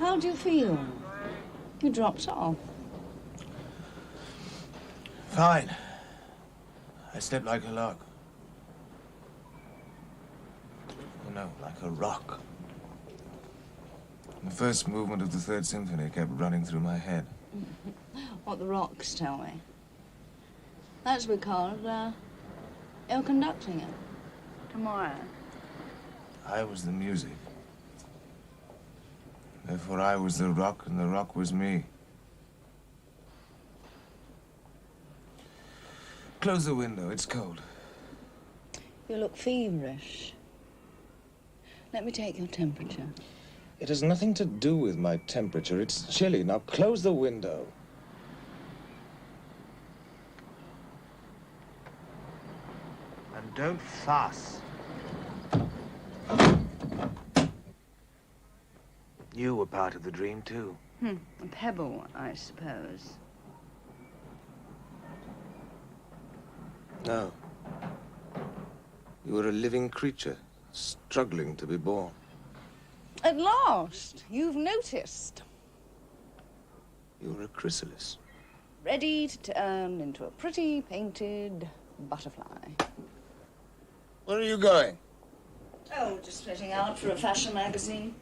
How do you feel? You dropped off. Fine. I slept like a log. Oh, no, like a rock. The first movement of the Third Symphony kept running through my head. What the rocks tell me. That's because, you're conducting it tomorrow. I was the music. Therefore, I was the rock, and the rock was me. Close the window, it's cold. You look feverish. Let me take your temperature. It has nothing to do with my temperature. It's chilly. Now close the window. And don't fuss. You were part of the dream, too. A pebble, I suppose. No. You were a living creature, struggling to be born. At last, you've noticed. You were a chrysalis. Ready to turn into a pretty painted butterfly. Where are you going? Oh, just fitting out for a fashion magazine.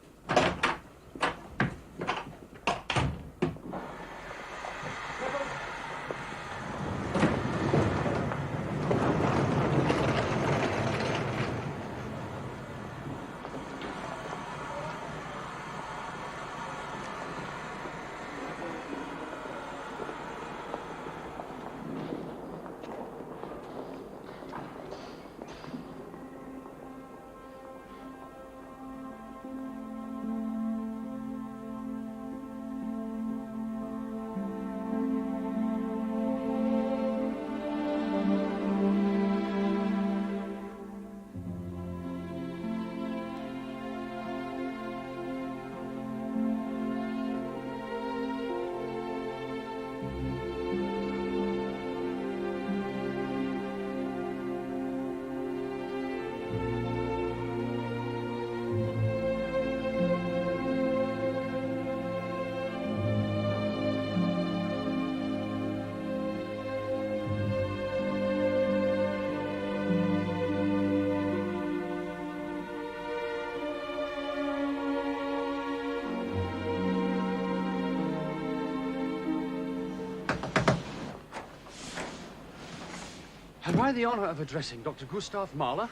Have I the honor of addressing Dr. Gustav Mahler,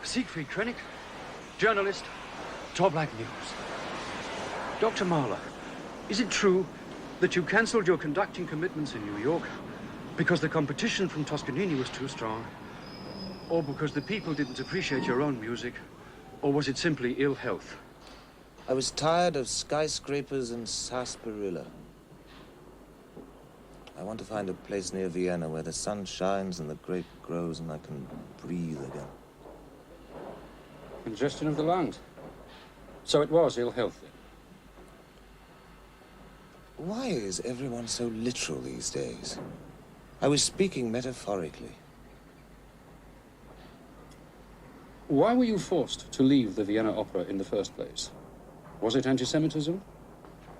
Siegfried Krennic, journalist, Tor Black News? Dr. Mahler, is it true that you cancelled your conducting commitments in New York because the competition from Toscanini was too strong, or because the people didn't appreciate your own music, or was it simply ill health? I was tired of skyscrapers and sarsaparilla. I want to find a place near Vienna where the sun shines and the grape grows and I can breathe again. Congestion of the lungs. So it was ill health then? Why is everyone so literal these days? I was speaking metaphorically. Why were you forced to leave the Vienna Opera in the first place? Was it anti-Semitism?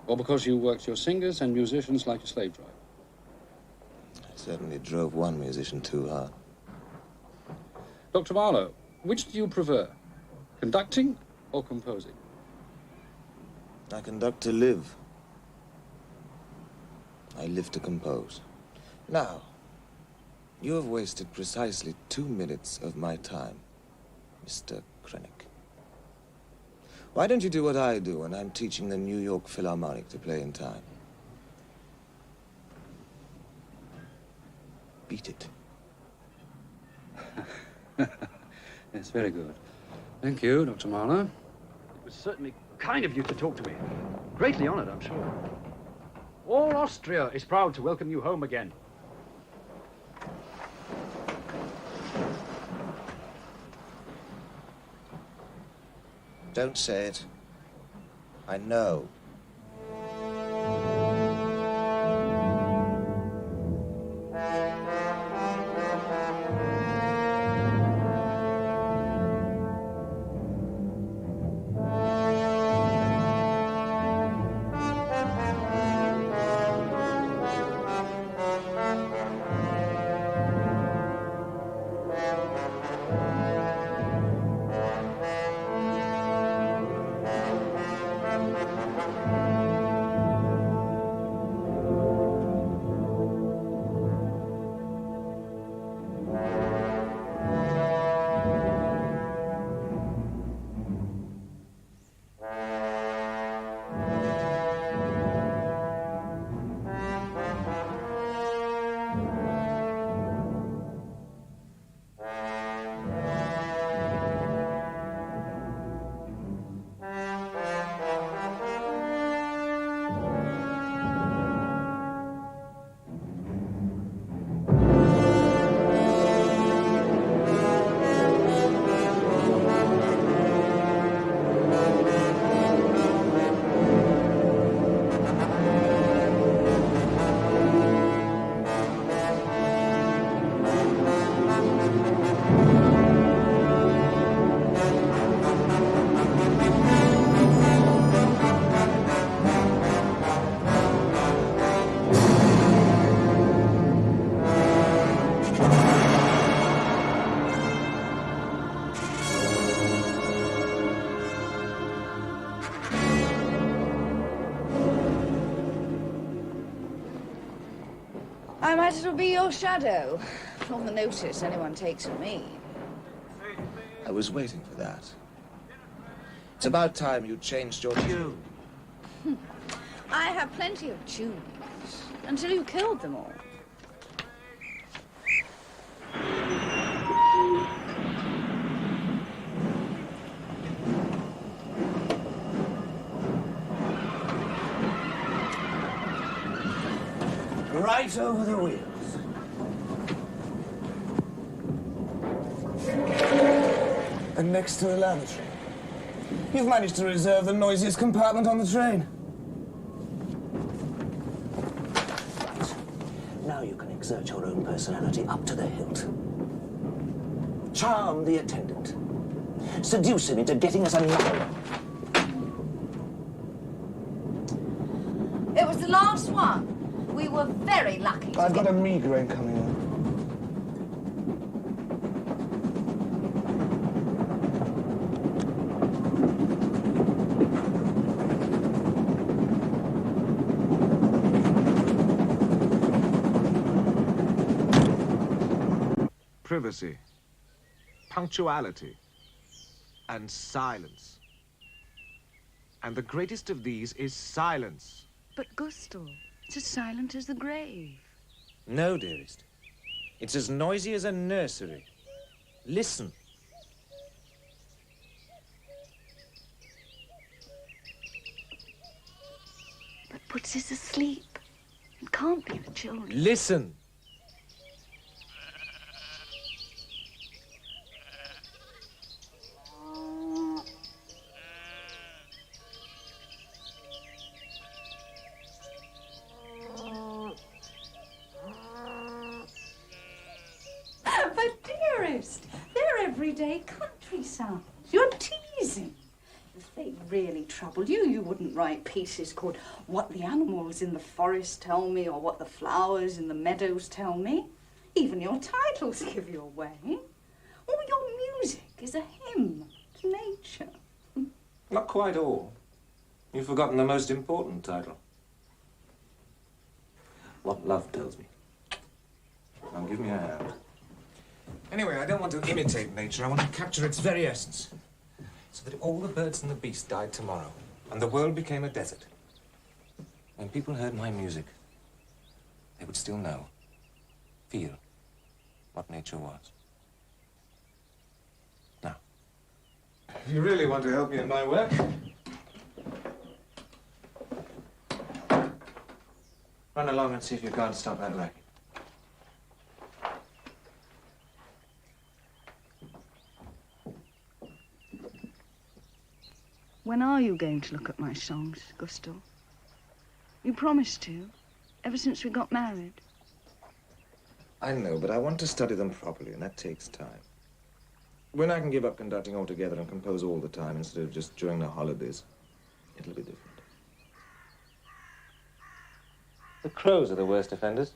Or because you worked your singers and musicians like a slave driver? I certainly drove one musician too hard. Dr. Mahler, which do you prefer? Conducting or composing? I conduct to live. I live to compose. Now, you have wasted precisely 2 minutes of my time, Mr. Krennic. Why don't you do what I do when I'm teaching the New York Philharmonic to play in time? Beat it. That's very good. Thank you, Dr. Mahler. It was certainly kind of you to talk to me. Greatly honored, I'm sure. All Austria is proud to welcome you home again. Don't say it. I know. I might as well be your shadow, from the notice anyone takes of me. I was waiting for that. It's about time you changed your tune. I have plenty of tunes, until you killed them all. Right over the wheels. And next to the lavatory. You've managed to reserve the noisiest compartment on the train. Right. Now you can exert your own personality up to the hilt. Charm the attendant. Seduce him into getting us another. It was the last one. We were very lucky to I've get... got a migraine coming on. Privacy, punctuality, and silence. And the greatest of these is silence. But Gustav, it's as silent as the grave. No, dearest. It's as noisy as a nursery. Listen. But Putsy's asleep. It can't be the children. Listen. But dearest, they're everyday country sounds. You're teasing. If they really troubled you, you wouldn't write pieces called What the Animals in the Forest Tell Me or What the Flowers in the Meadows Tell Me. Even your titles give you away. All your music is a hymn to nature. Not quite all. You've forgotten the most important title. What Love Tells Me. Now give me a hand. Anyway, I don't want to imitate nature. I want to capture its very essence. So that if all the birds and the beasts died tomorrow, and the world became a desert, when people heard my music, they would still know, feel, what nature was. Now, if you really want to help me in my work, run along and see if you can't stop that racket. When are you going to look at my songs, Gustav? You promised to, ever since we got married. I know, but I want to study them properly, and that takes time. When I can give up conducting altogether and compose all the time instead of just during the holidays, it'll be different. The crows are the worst offenders.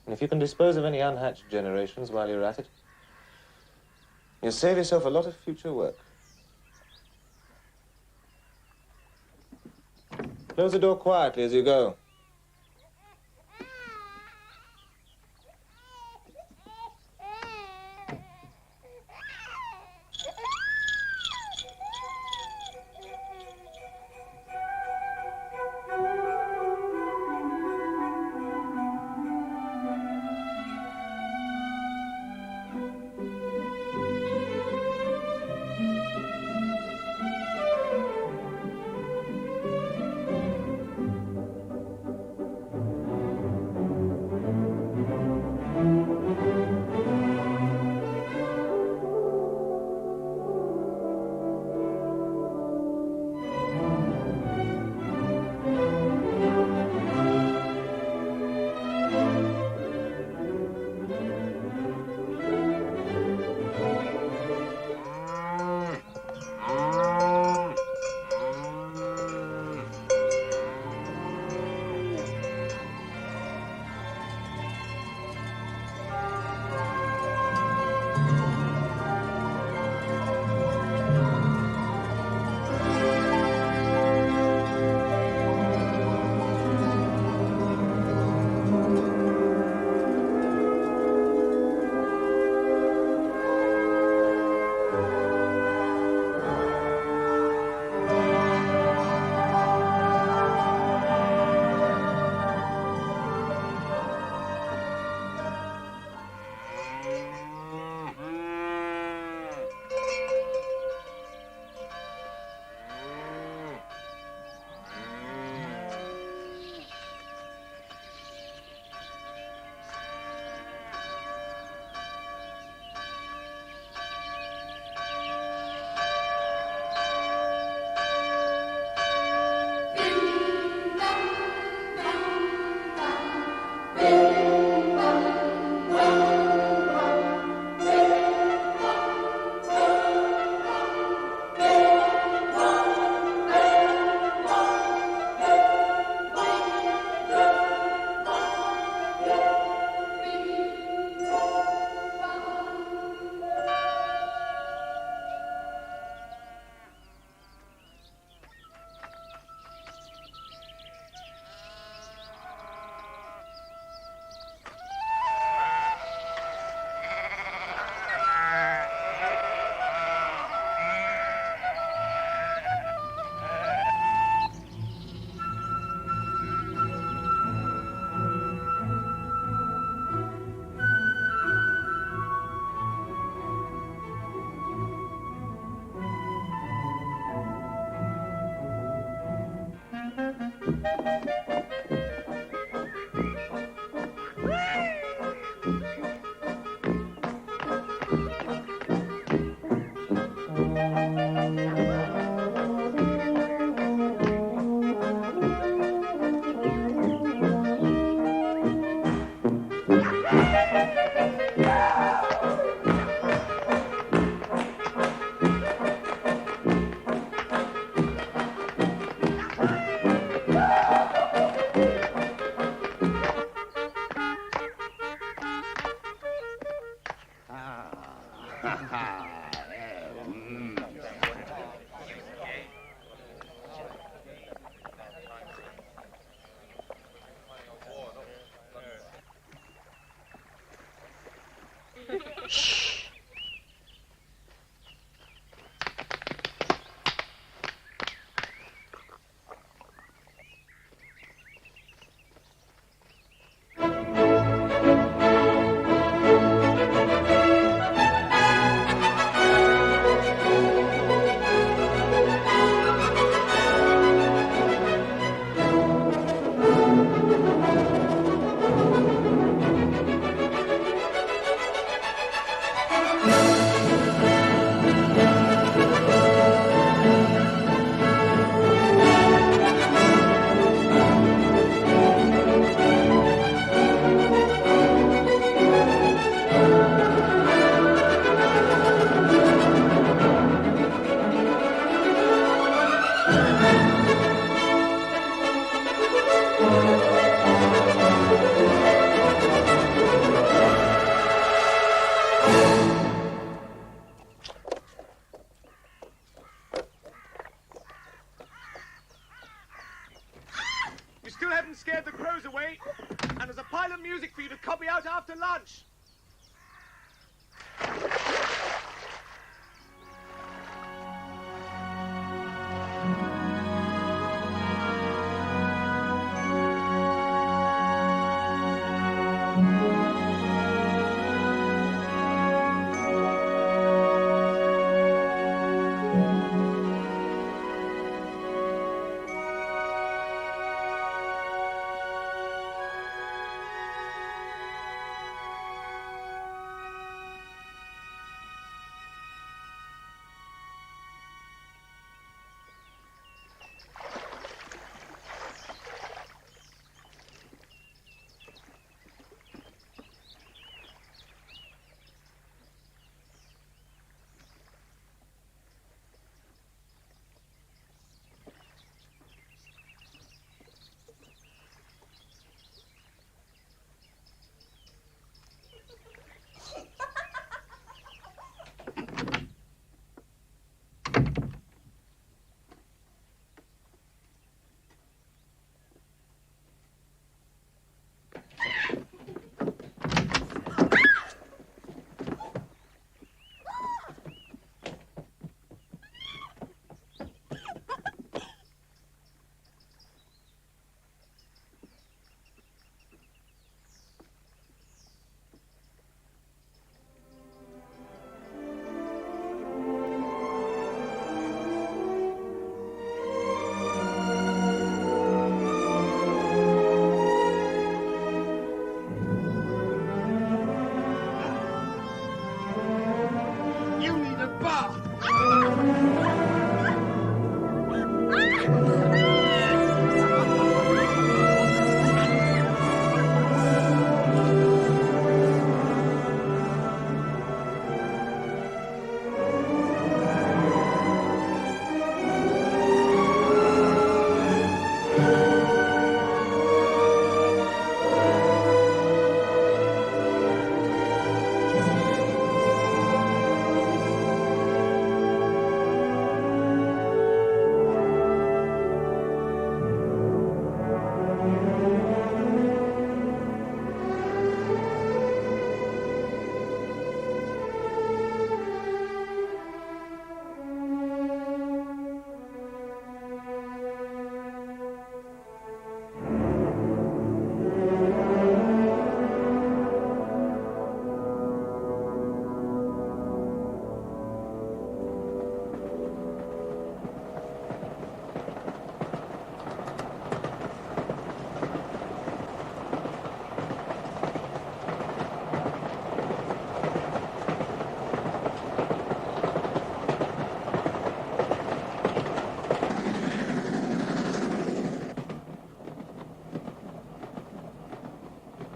And if you can dispose of any unhatched generations while you're at it, you'll save yourself a lot of future work. Close the door quietly as you go. still haven't scared the crows away. And there's a pile of music for you to copy out after lunch.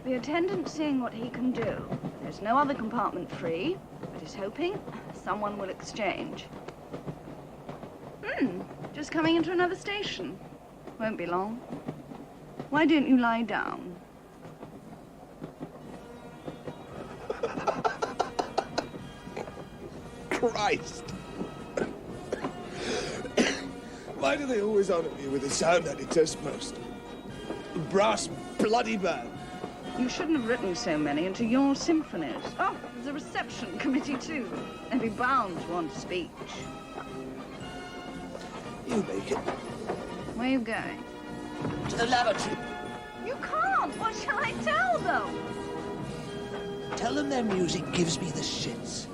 The attendant's seeing what he can do. There's no other compartment free, but he's hoping someone will exchange. Just coming into another station. Won't be long. Why don't you lie down? Christ! Why do they always honor me with the sound I detest most? The brass bloody band. You shouldn't have written so many into your symphonies. Oh, there's a reception committee too. They'd be bound to want a speech. You make it. Where are you going? To the lavatory. You can't! What shall I tell them? Tell them their music gives me the shits.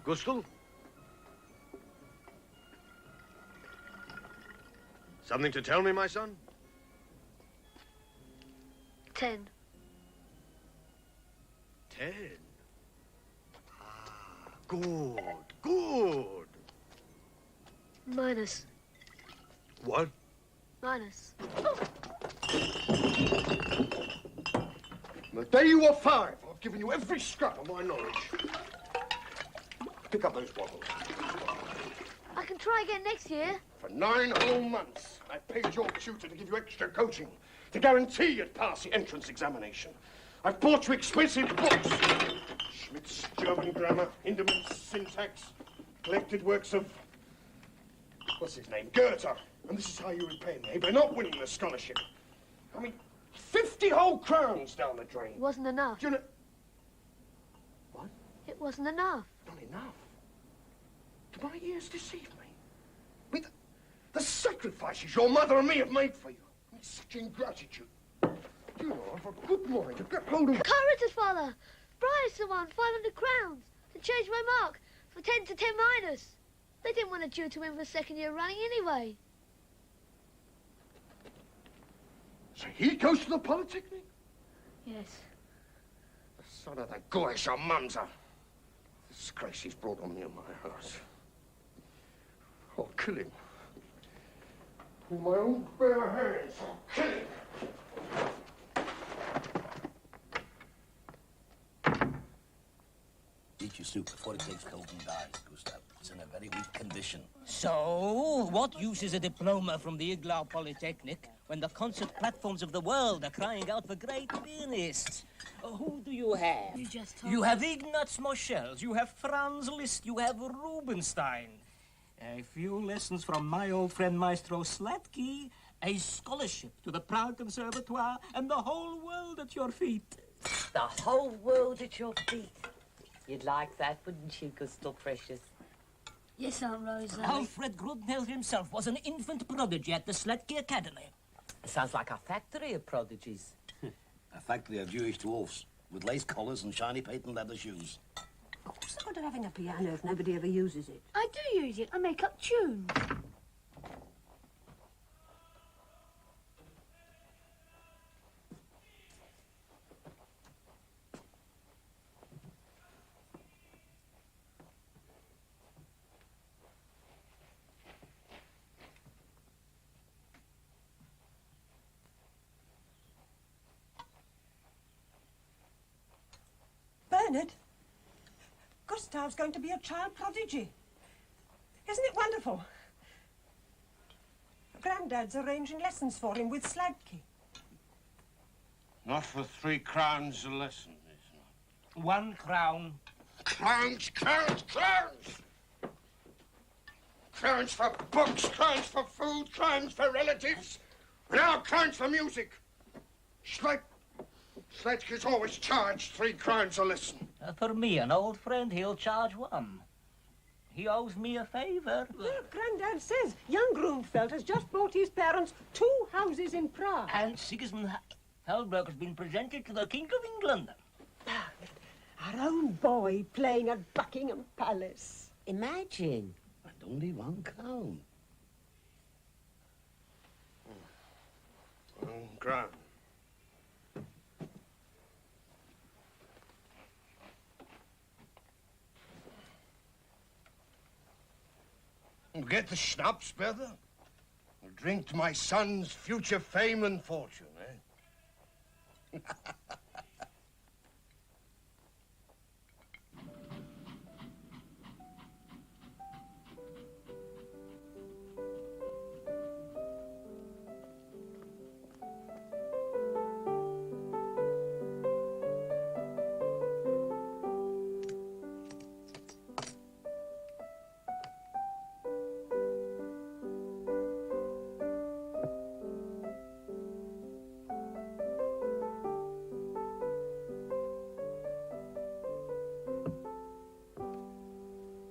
Gustl? Something to tell me, my son? 10. 10. Ah, good, good. Minus. What? Minus. The day you were 5, I've given you every scrap of my knowledge. Pick up those bottles. I can try again next year. For 9 whole months, I paid your tutor to give you extra coaching, to guarantee you'd pass the entrance examination. I've bought you expensive books. Schmidt's German grammar, Hindemann's syntax, collected works of, what's his name, Goethe. And this is how you repay me, by not winning the scholarship. I mean, 50 whole crowns down the drain. It wasn't enough. Do you know... What? It wasn't enough. Not enough? Do my ears deceive me? I mean, the sacrifices your mother and me have made for you. I mean, such ingratitude. Do you know, I've a good mind to get hold of... Courageous, Father! Bryce won 500 crowns to change my mark for 10 to 10 minus. They didn't want a Jew to win for the 2nd year running anyway. So he goes to the Polytechnic? Yes. The son of the goyish Mamza. Disgrace he's brought on me in my house. I'll kill him. With my own bare hands, I'll kill him. Eat your soup before it takes cold and dies, Gustav. It's in a very weak condition. So, what use is a diploma from the Iglau Polytechnic when the concert platforms of the world are crying out for great pianists? Who do you have? You just told You have Ignaz Moschels, you have Franz Liszt, you have Rubinstein. A few lessons from my old friend Maestro Slatky, a scholarship to the Prague Conservatoire, and the whole world at your feet. The whole world at your feet. You'd like that, wouldn't you, Gustl, precious? Yes, Aunt Rosa. Alfred Grudnell himself was an infant prodigy at the Slatky Academy. Sounds like a factory of prodigies. A factory of Jewish dwarfs with lace collars and shiny patent leather shoes. What's the good of having a piano if nobody ever uses it? I do use it. I make up tunes. Bernard, Gustav's going to be a child prodigy. Isn't it wonderful? Grandad's arranging lessons for him with Sladky. Not for 3 crowns a lesson, it's not. 1 crown. Crowns, crowns, crowns! Crowns for books, crowns for food, crowns for relatives. Now crowns for music. Sledge's always charged 3 crowns a lesson. For me, an old friend, he'll charge 1. He owes me a favor. Look, Grandad says young Grunfeld has just bought his parents 2 houses in Prague. And Sigismund Helberg has been presented to the King of England. Our own boy playing at Buckingham Palace. Imagine. And only 1 crown. 1 crown. Get the schnapps, brother. Drink to my son's future fame and fortune, eh?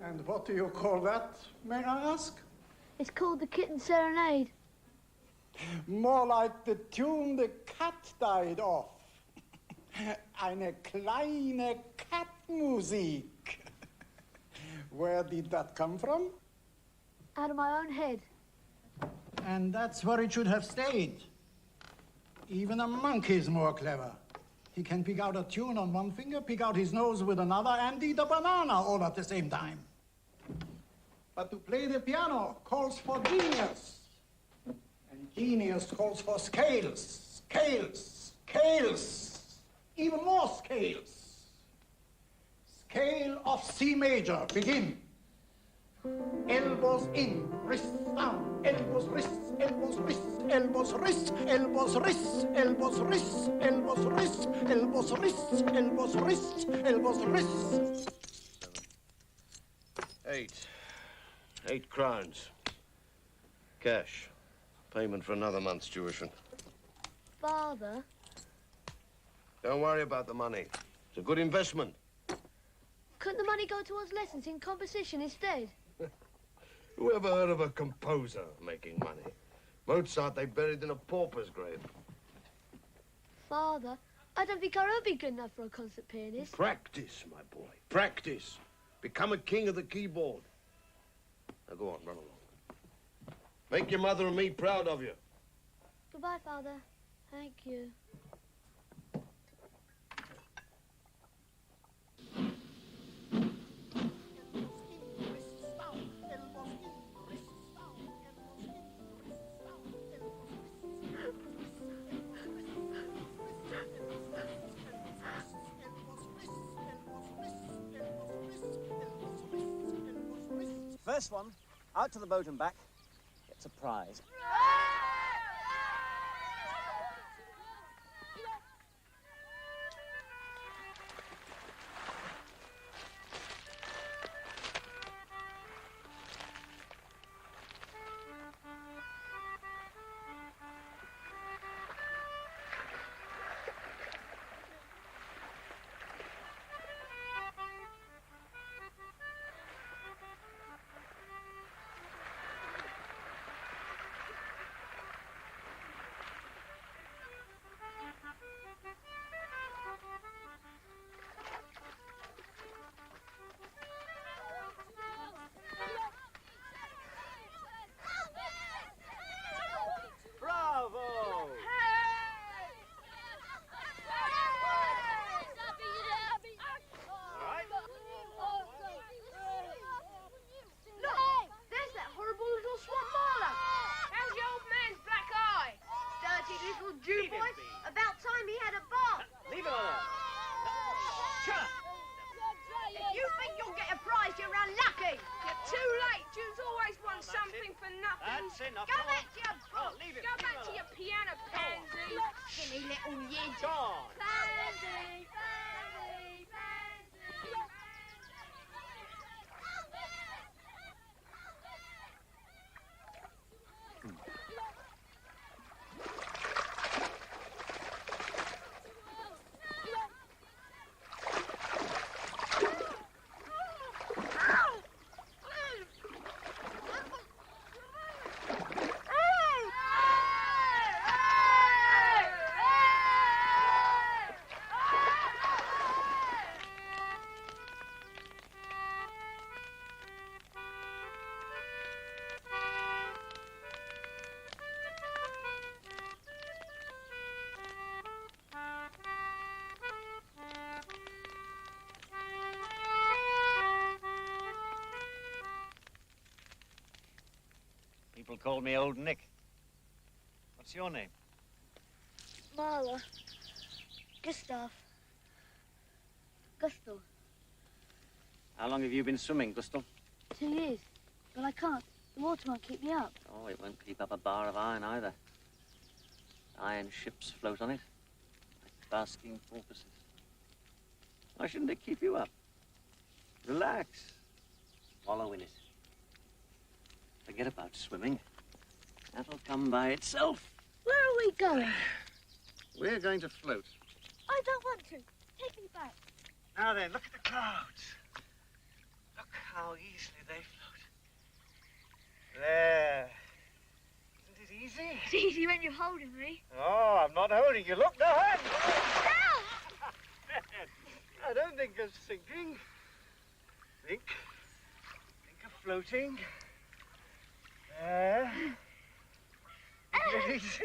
And what do you call that, may I ask? It's called the Kitten Serenade. More like the tune the cat died of. Eine kleine Katmusik. Where did that come from? Out of my own head. And that's where it should have stayed. Even a monkey's more clever. He can pick out a tune on one finger, pick out his nose with another, and eat a banana all at the same time. But to play the piano calls for genius. And genius calls for scales, scales, scales, even more scales. Scale of C major, begin. Elbows in, wrists down, elbows, wrists, elbows, wrists, elbows, wrists, elbows, wrists, elbows, wrists, elbows, wrists, elbows, wrists, elbows, wrists, elbows, wrists. 8 crowns. Cash. Payment for another month's tuition. Father? Don't worry about the money. It's a good investment. Couldn't the money go towards lessons in composition instead? Who ever heard of a composer making money? Mozart they buried in a pauper's grave. Father, I don't think I will be good enough for a concert pianist. Practice, my boy. Practice. Become a king of the keyboard. Now go on, run along. Make your mother and me proud of you. Goodbye, Father. Thank you. First one, out to the boat and back, gets a prize. People call me Old Nick. What's your name? Mahler. Gustav. Gustav. How long have you been swimming, Gustav? 2 years. But I can't. The water won't keep me up. Oh, it won't keep up a bar of iron either. Iron ships float on it, like basking porpoises. Why shouldn't it keep you up? Relax. Wallow in it. Forget about swimming. That'll come by itself. Where are we going? We're going to float. I don't want to. Take me back. Now then, look at the clouds. Look how easily they float. There. Isn't it easy? It's easy when you're holding me. Oh, I'm not holding you. Look, no hand. I don't think of sinking. Think. floating. There. Take it easy.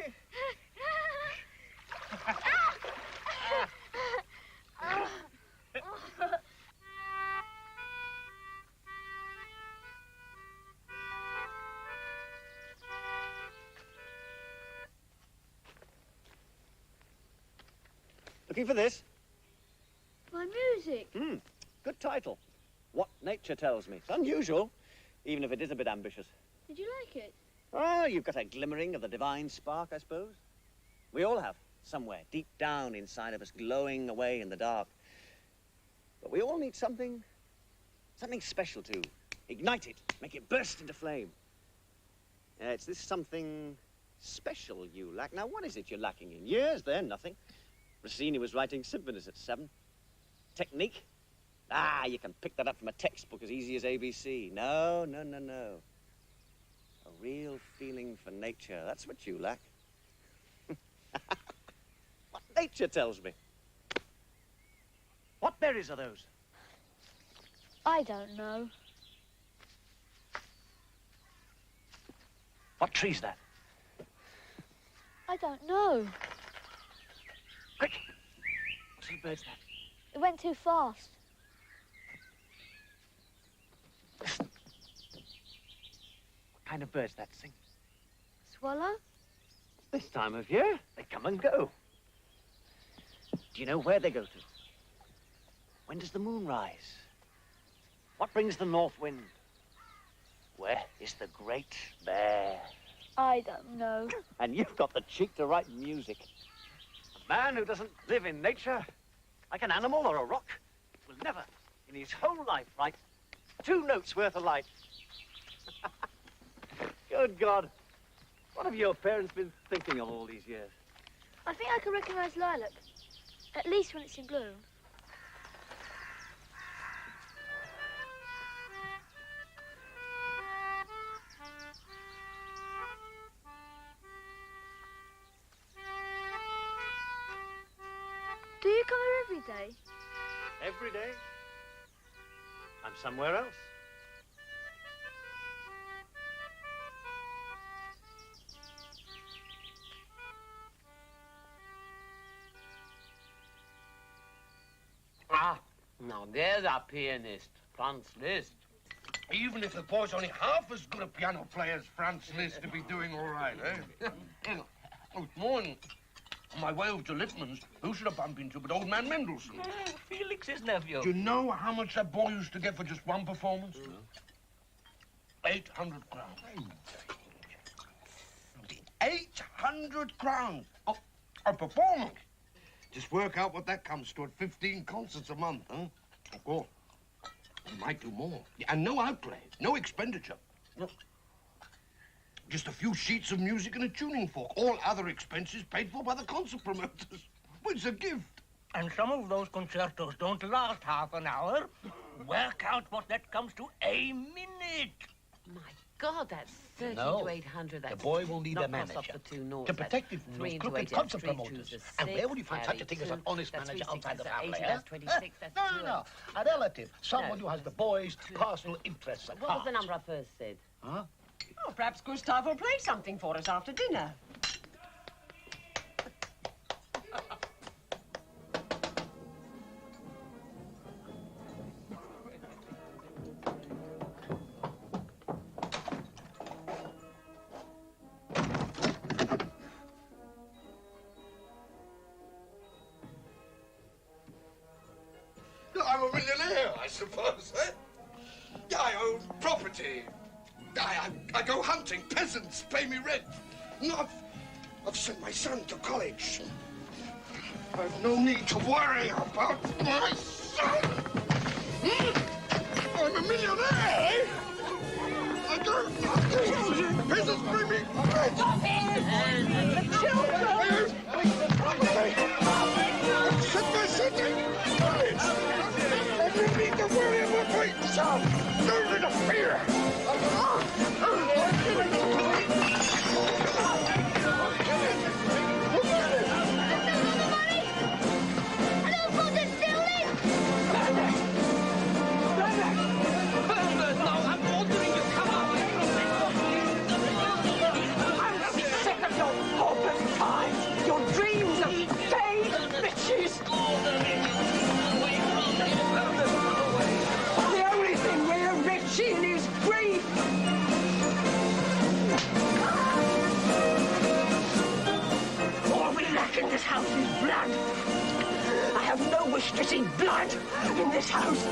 Looking for this? My music. Good title. What Nature Tells Me. It's unusual, even if it is a bit ambitious. Did you like it? Oh, you've got a glimmering of the divine spark, I suppose. We all have, somewhere, deep down inside of us, glowing away in the dark. But we all need something special to ignite it, make it burst into flame. It's this something special you lack. Now, what is it you're lacking in? Years, then, nothing. Rossini was writing symphonies at 7. Technique? Ah, you can pick that up from a textbook as easy as ABC. No. A real feeling for nature. That's what you lack. What nature tells me. What berries are those? I don't know. What tree's that? I don't know. Quick! What sort of bird's that? It went too fast. Listen. What kind of bird's that sing? Swallow? This time of year, they come and go. Do you know where they go to? When does the moon rise? What brings the north wind? Where is the great bear? I don't know. And you've got the cheek to write music. A man who doesn't live in nature, like an animal or a rock, will never, in his whole life, write 2 notes worth of light. Good God. What have your parents been thinking of all these years? I think I can recognize lilac. At least when it's in bloom. Do you come here every day? Every day? I'm somewhere else. Ah, now there's our pianist, Franz Liszt. Even if the boy's only half as good a piano player as Franz Liszt, to be doing all right, eh? Oh, this morning, on my way over to Lippmann's, who should I bump into but old man Mendelssohn? Felix's nephew. Do you know how much that boy used to get for just one performance? 800 crowns. 800 crowns! Oh, a performance! Just work out what that comes to at 15 concerts a month, huh? Of course. You might do more. And no outlay, no expenditure. No. Just a few sheets of music and a tuning fork. All other expenses paid for by the concert promoters. Well, it's a gift. And some of those concertos don't last half an hour. Work out what that comes to a minute. My God, that's 30 No. to 800. That's The boy will need not a cross off manager the 2 notes. to protect him from That's 3 those into crooked 8, concert 3 promoters. chooses And where 6, would you find such a thing as an 2, honest that's manager 3, outside the 6, that's family, 80, eh? that's 26, that's No, 2. no. A relative. Someone who has the boy's personal interests at What was heart. the number I first said? Huh? Oh, perhaps Gustav will play something for us after dinner. I'm a millionaire, I suppose, eh? Yeah, I own property. I go hunting. Peasants pay me rent. No, I've sent my son to college. I've no need to worry about my son. I'm a millionaire, eh? I go hunting. Peasants pay me rent. The children! Set my son to college. I don't need to worry about my son. No need to fear. Now I'm ordering you I have no wish to see blood in this house.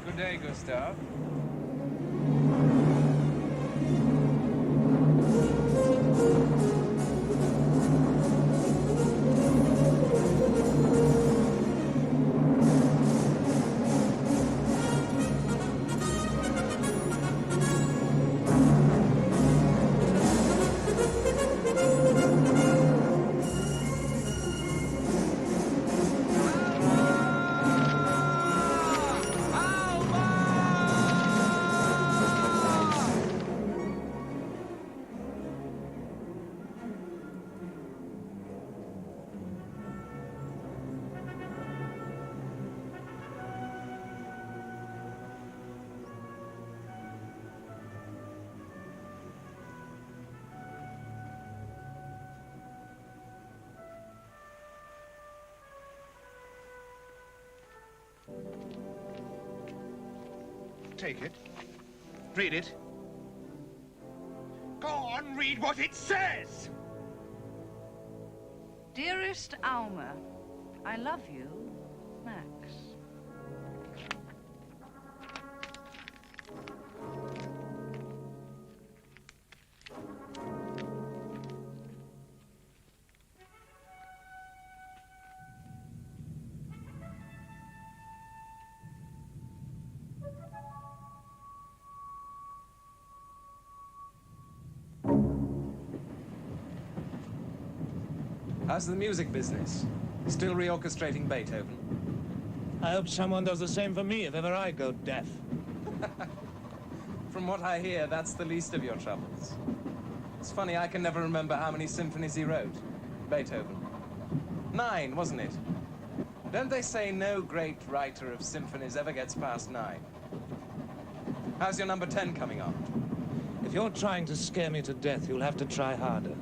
Good day, Gustav. take it. Read it. Go on, read what it says! Dearest Alma, I love you, Max. How's the music business? Still reorchestrating Beethoven? I hope someone does the same for me if ever I go deaf. From what I hear, that's the least of your troubles. It's funny, I can never remember how many symphonies he wrote. Beethoven. 9, wasn't it? Don't they say no great writer of symphonies ever gets past 9? How's your number 10 coming on? If you're trying to scare me to death, you'll have to try harder.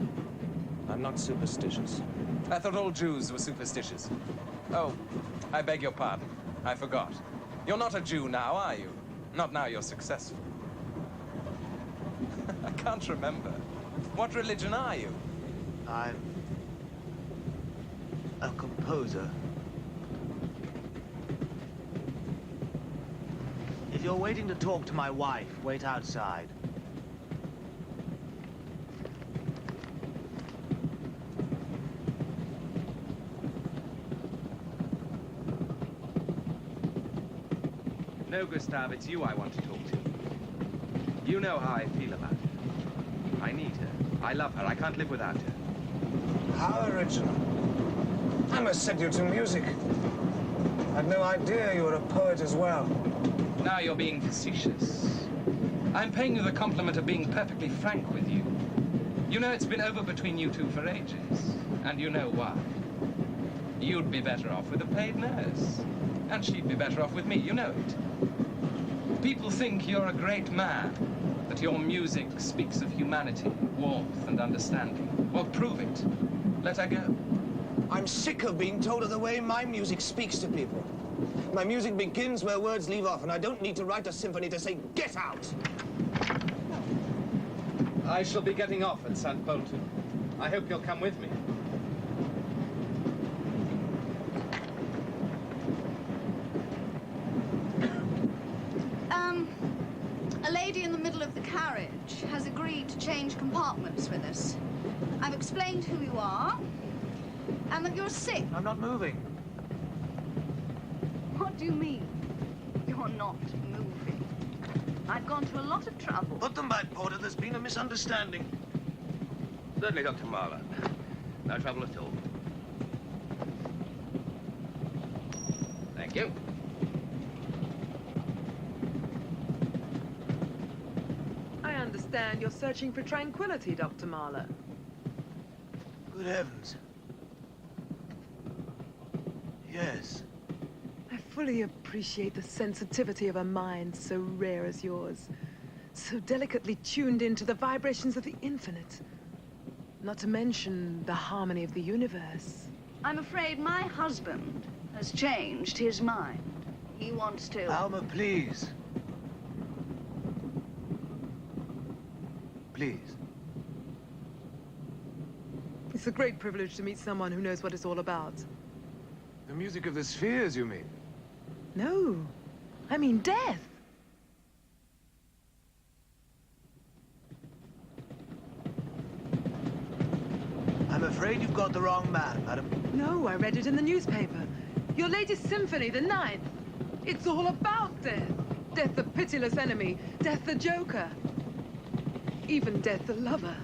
I'm not superstitious. I thought all Jews were superstitious. Oh, I beg your pardon. I forgot. You're not a Jew now, are you? Not now you're successful. I can't remember. What religion are you? I'm a composer. If you're waiting to talk to my wife, wait outside. No, Gustav, it's you I want to talk to. You know how I feel about her. I need her. I love her. I can't live without her. How original. I must set you to music. I'd no idea you were a poet as well. Now you're being facetious. I'm paying you the compliment of being perfectly frank with you. You know it's been over between you two for ages. And you know why. You'd be better off with a paid nurse. And she'd be better off with me, you know it. People think you're a great man, that your music speaks of humanity, warmth, and understanding. Well, prove it. Let her go. I'm sick of being told of the way my music speaks to people. My music begins where words leave off, and I don't need to write a symphony to say, get out! I shall be getting off at St. Polten. I hope you'll come with me. A lady in the middle of the carriage has agreed to change compartments with us. I've explained who you are, and that you're sick. I'm not moving. What do you mean? You're not moving. I've gone to a lot of trouble. Put them back, Porter. There's been a misunderstanding. Certainly, Dr. Mahler. No trouble at all. Thank you. I understand you're searching for tranquility, Dr. Mahler. Good heavens. Yes. I fully appreciate the sensitivity of a mind so rare as yours. So delicately tuned into the vibrations of the infinite. Not to mention the harmony of the universe. I'm afraid my husband has changed his mind. He wants to... Alma, please. Please. It's a great privilege to meet someone who knows what it's all about. The music of the spheres, you mean? No, I mean death. I'm afraid you've got the wrong man, madam. No, I read it in the newspaper. Your latest symphony, the 9th. It's all about death. Death the pitiless enemy. Death the joker. Even death the lover.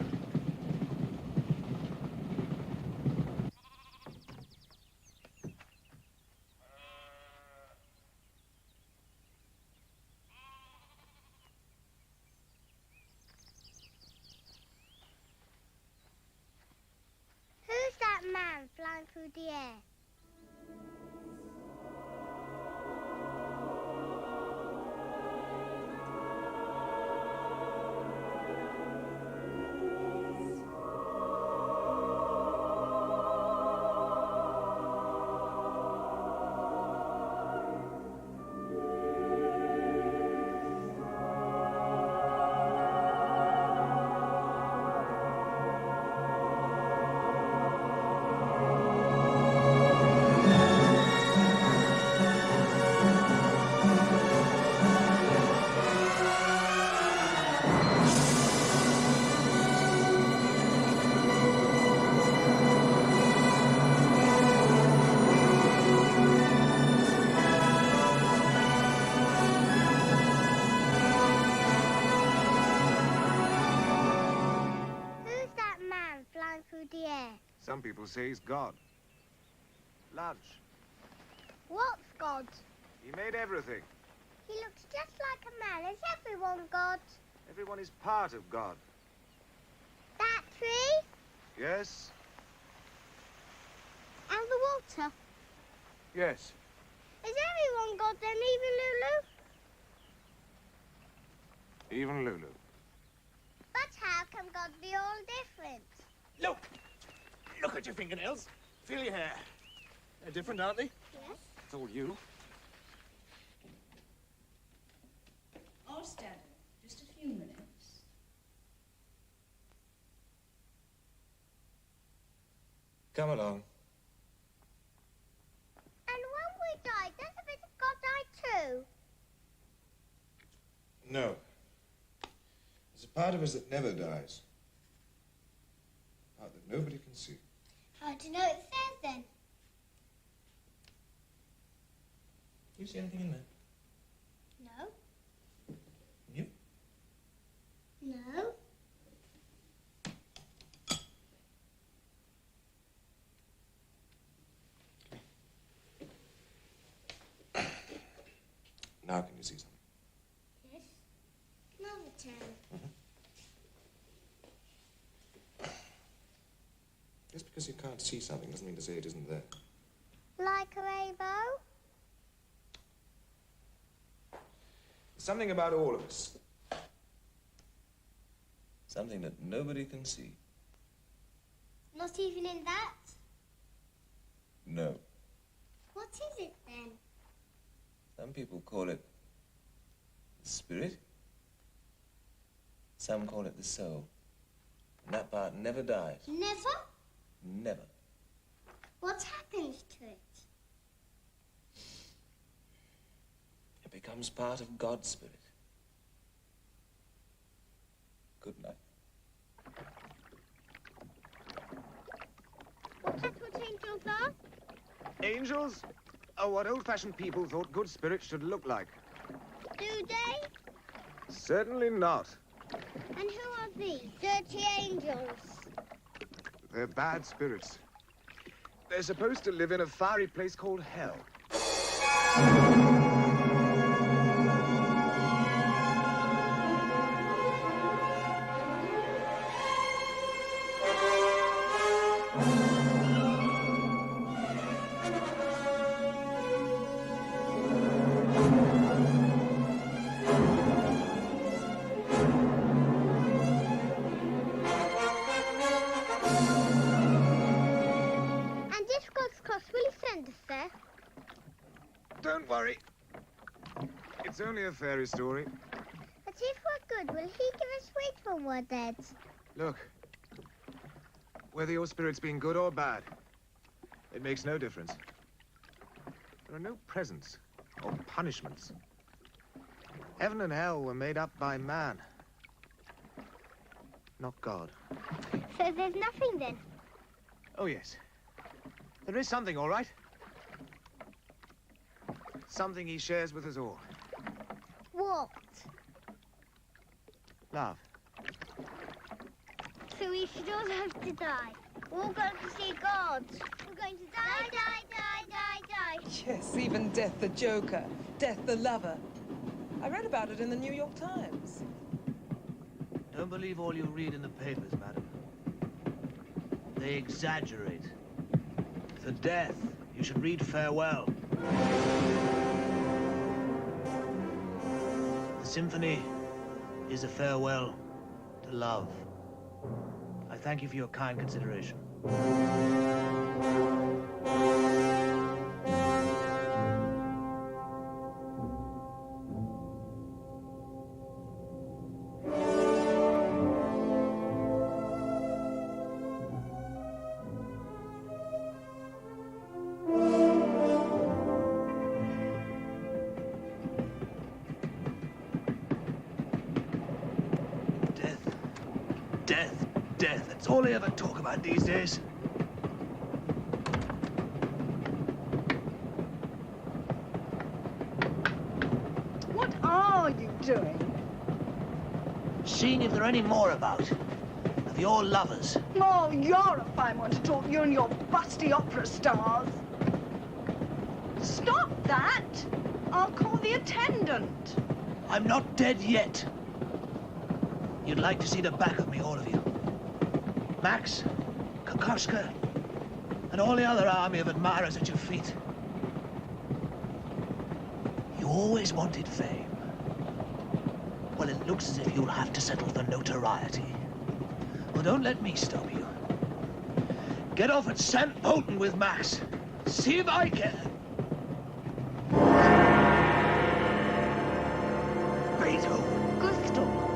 Who's that man flying through the air? Some people say he's God. Lunch. What's God? He made everything. He looks just like a man. Is everyone God? Everyone is part of God. That tree? Yes? And the water? Yes. Is everyone God then, even Lulu? Even Lulu. But how can God be all different? Look! Look at your fingernails. Feel your hair. They're different, aren't they? Yes. It's all you. I'll stand in. Just a few minutes. Come along. And when we die, does a bit of God die too? No. There's a part of us that never dies. A part that nobody can see. How do you know it's there then? You see anything in there? No. You? No. Now can you see something? Yes. Another turn. Just because you can't see something doesn't mean to say it isn't there. Like a rainbow? There's something about all of us. Something that nobody can see. Not even in that? No. What is it then? Some people call it the spirit. Some call it the soul. And that part never dies. Never? Never. What happens to it? It becomes part of God's spirit. Good night. What's that what angels are? Angels are what old-fashioned people thought good spirits should look like. Do they? Certainly not. And who are these? Dirty angels. They're bad spirits. They're supposed to live in a fiery place called hell. Don't worry. It's only a fairy story. But if we're good, will he give us sweet when we're dead? Look, whether your spirit's been good or bad, it makes no difference. There are no presents or punishments. Heaven and hell were made up by man, not God. So there's nothing then? Oh, yes. There is something, all right. Something he shares with us all. What? Love. So we should all have to die. We're all going to see God. We're going to die, die, die, die, die. Yes, even Death the Joker, Death the Lover. I read about it in the New York Times. Don't believe all you read in the papers, madam. They exaggerate. For death, you should read Farewell. The symphony is a farewell to love. I thank you for your kind consideration. Death. That's all they ever talk about these days. What are you doing? Seeing if there are any more about. I of your lovers. Oh, you're a fine one to talk, you and your busty opera stars. Stop that! I'll call the attendant. I'm not dead yet. You'd like to see the back of me, all of you. Max, Kokoschka, and all the other army of admirers at your feet. You always wanted fame. Well, it looks as if you'll have to settle for notoriety. Well, don't let me stop you. Get off at St. Polten with Max. See if I can. Beethoven. Gustav.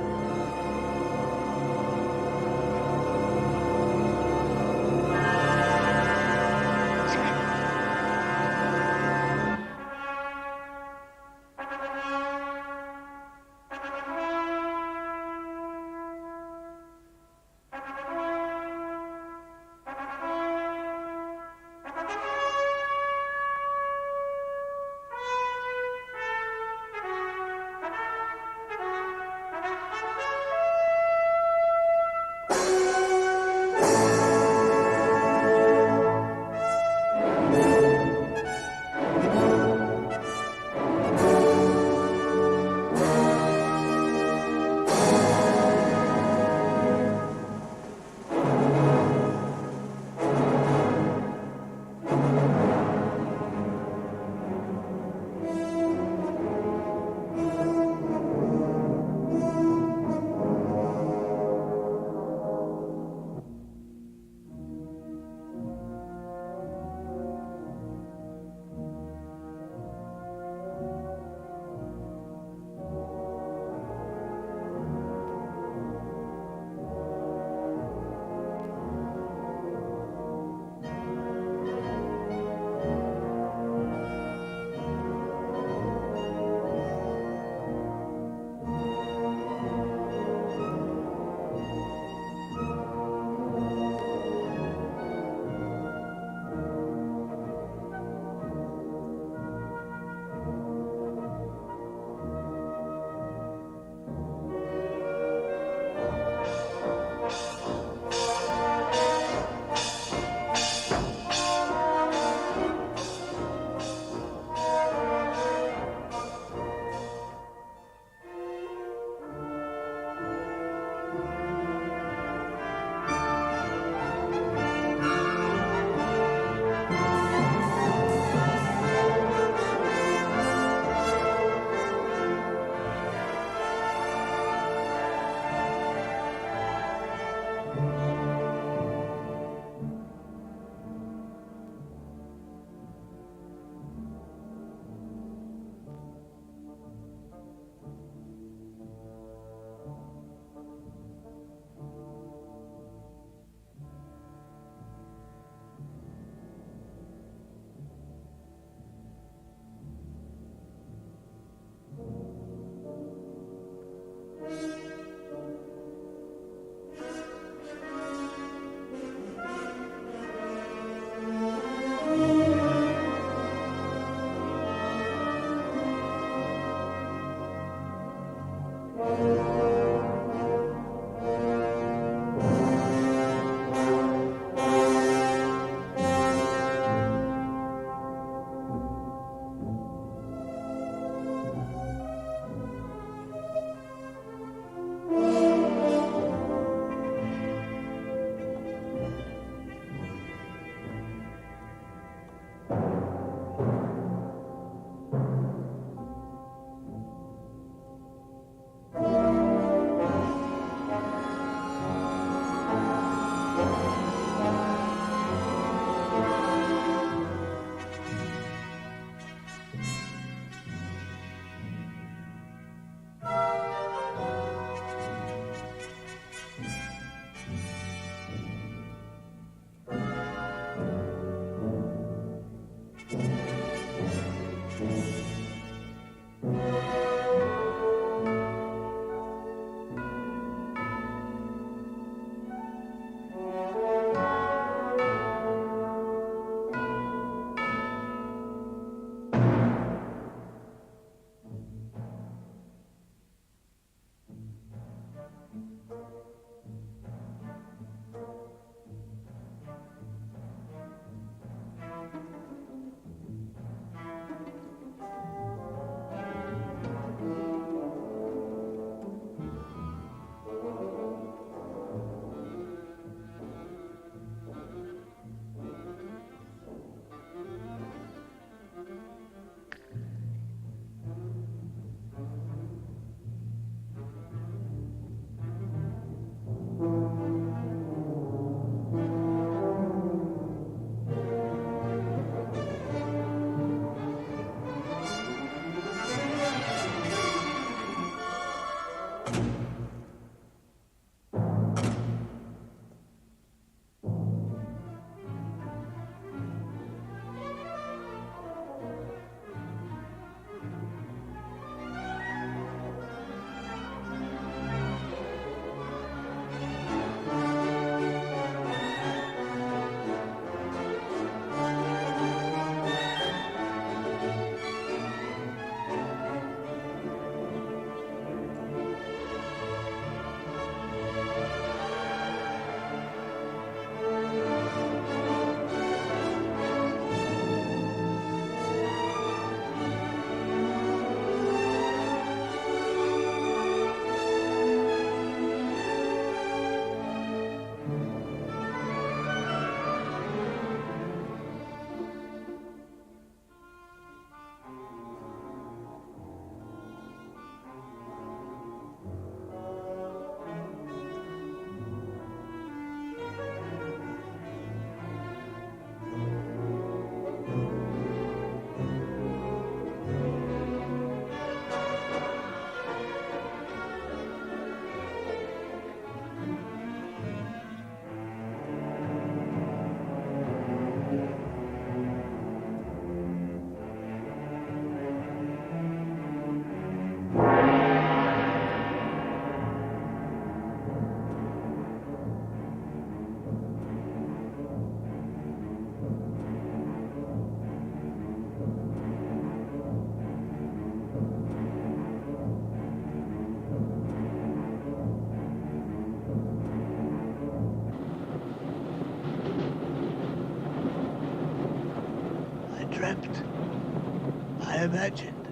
imagined.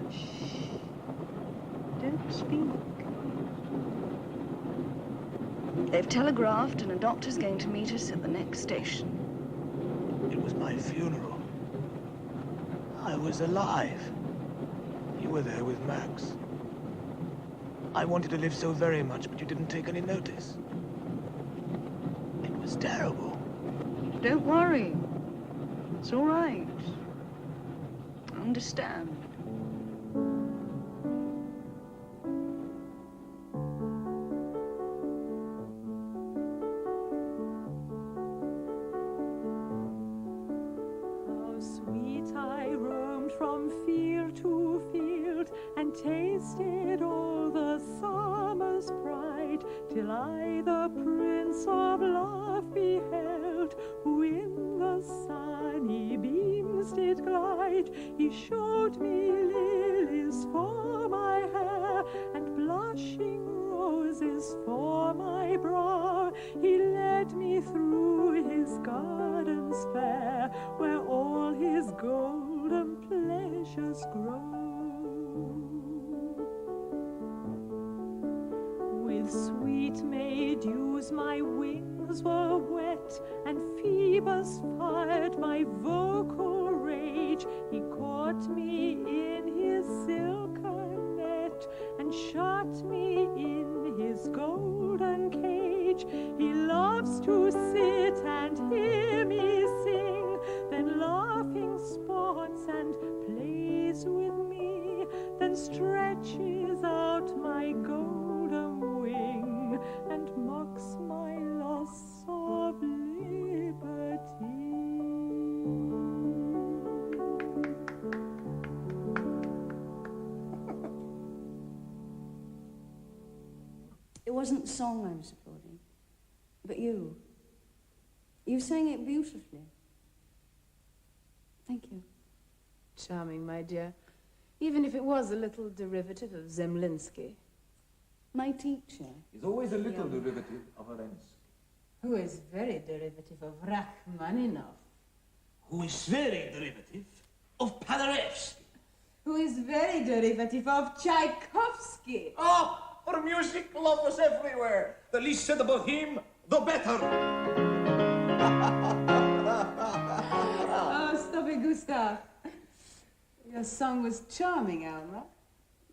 Don't speak. They've telegraphed and a doctor's going to meet us at the next station. It was my funeral. I was alive. You were there with Max. I wanted to live so very much, but you didn't take any notice. It was terrible. Don't worry. It's all right. I understand. Tasted all the summer's pride, till I the Prince of Love beheld, who in the sunny beams did glide. He showed me lilies for my hair, and blushing roses for my brow. He led me through his gardens fair, where all his golden pleasures grow. With sweet May dews my wings were wet, and Phoebus fired my vocal rage. He caught me in his silken net, and shut me in his golden cage. He loves to sit and hear me sing, then laughing sports and plays with me, then stretches out my golden wing and mocks my loss of liberty. It wasn't song I was applauding, but you. You sang it beautifully. Thank you. Charming, my dear. Even if it was a little derivative of Zemlinsky. My teacher. Is always a little derivative of Arensky. Who is very derivative of Rachmaninoff. Who is very derivative of Paderewski. Who is very derivative of Tchaikovsky. Oh, for music lovers everywhere. The least said about him, the better. Oh, stop it, Gustav. Your song was charming, Alma.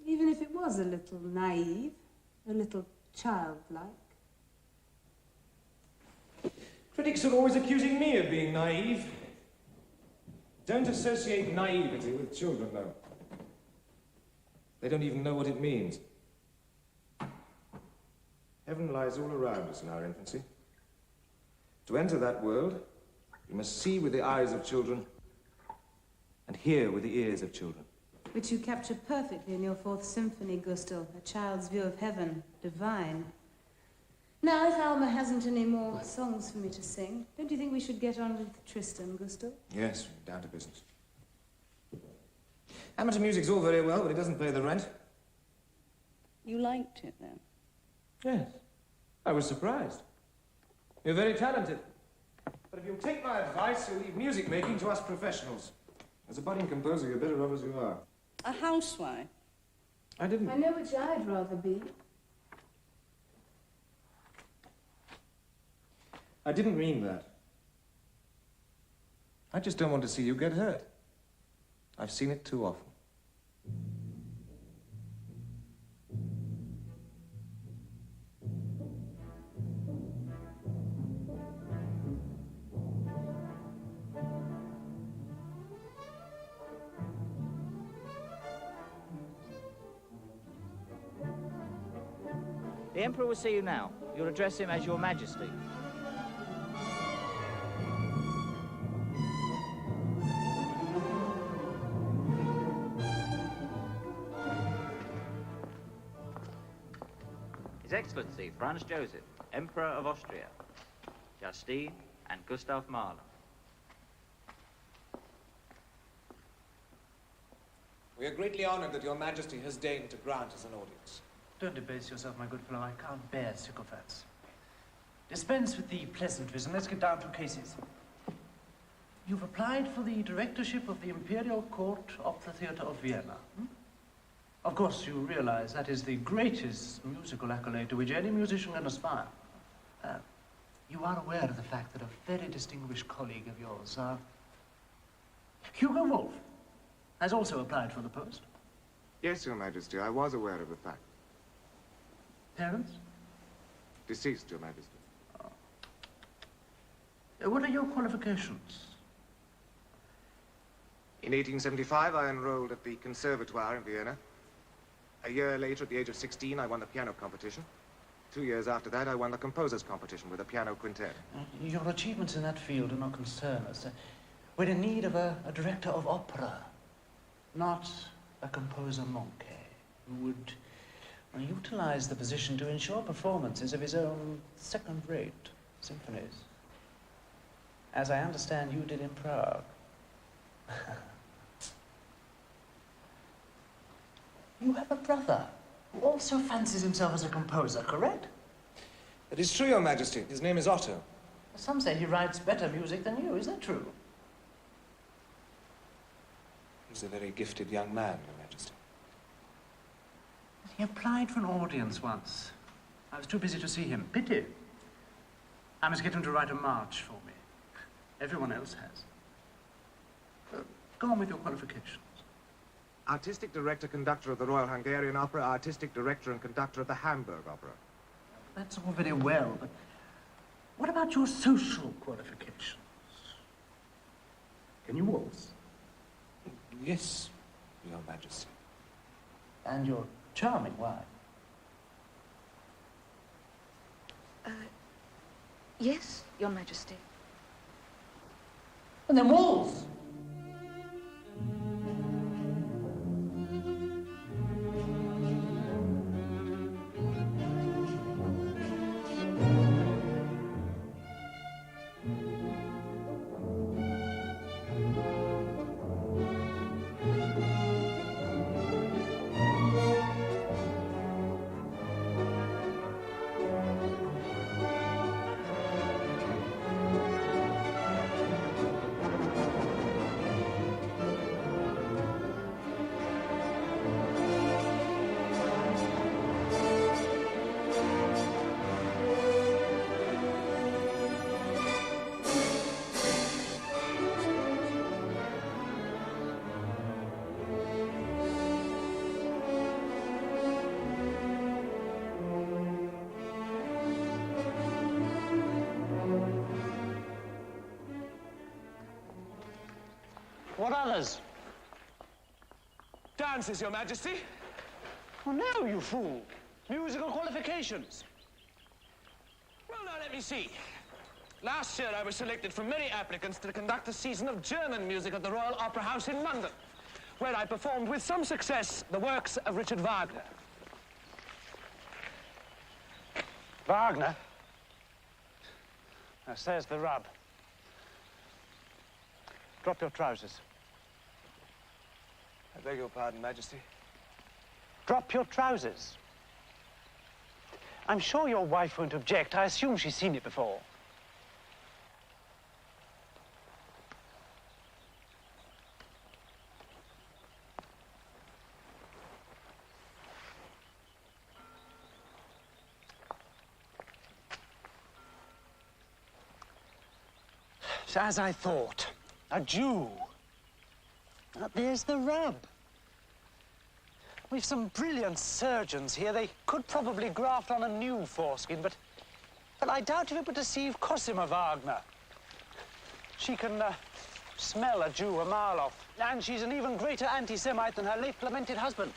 Even if it was a little naive, a little childlike. Critics are always accusing me of being naive. Don't associate naivety with children, though. They don't even know what it means. Heaven lies all around us in our infancy. To enter that world, you must see with the eyes of children and hear with the ears of children. Which you capture perfectly in your fourth symphony, Gustav, a child's view of heaven, divine. Now, if Alma hasn't any more songs for me to sing, don't you think we should get on with Tristan, Gustav? Yes, down to business. Amateur music's all very well, but it doesn't pay the rent. You liked it, then? Yes. I was surprised. You're very talented. But if you'll take my advice, you'll leave music making to us professionals. As a budding composer, you're better off as you are. A housewife? I didn't. I know which I'd rather be. I didn't mean that. I just don't want to see you get hurt. I've seen it too often. The Emperor will see you now. You'll address him as Your Majesty. His Excellency Franz Joseph, Emperor of Austria, Justine and Gustav Mahler. We are greatly honored that Your Majesty has deigned to grant us an audience. Don't debase yourself, my good fellow. I can't bear sycophants. Dispense with the pleasantries and let's get down to cases. You've applied for the directorship of the Imperial Court of the Theatre of Vienna. Of course, you realize that is the greatest musical accolade to which any musician can aspire. You are aware of the fact that a very distinguished colleague of yours, Hugo Wolf, has also applied for the post. Yes, Your Majesty, I was aware of the fact. Parents? Deceased, Your Majesty. What are your qualifications? In 1875, I enrolled at the Conservatoire in Vienna. A year later, at the age of 16, I won the piano competition. 2 years after that, I won the composers' competition with a piano quintet. Your achievements in that field do not concern us. We're in need of a director of opera, not a composer manqué, who would utilize the position to ensure performances of his own second-rate symphonies. As I understand you did in Prague. You have a brother who also fancies himself as a composer, correct? It is true, Your Majesty. His name is Otto. Some say he writes better music than you. Is that true? He's a very gifted young man, Your Majesty. He applied for an audience once. I was too busy to see him. Pity. I must get him to write a march for me. Everyone else has. Go on with your qualifications. Artistic director, conductor of the Royal Hungarian Opera, artistic director and conductor of the Hamburg Opera. That's all very well, but what about your social qualifications? Can you waltz? Yes, Your Majesty. And your charming wife? Yes, Your Majesty. And then waltz! What others? Dances, Your Majesty. Oh, no, you fool. Musical qualifications. Well, now, let me see. Last year, I was selected from many applicants to conduct a season of German music at the Royal Opera House in London, where I performed with some success the works of Richard Wagner. Wagner? Now, there's the rub. Drop your trousers. I beg your pardon, Majesty. Drop your trousers. I'm sure your wife won't object. I assume she's seen it before. As I thought, a Jew. There's the rub. We've some brilliant surgeons here. They could probably graft on a new foreskin, but I doubt if it would deceive Cosima Wagner. She can smell a Jew a mile off, and she's an even greater anti-Semite than her late lamented husband.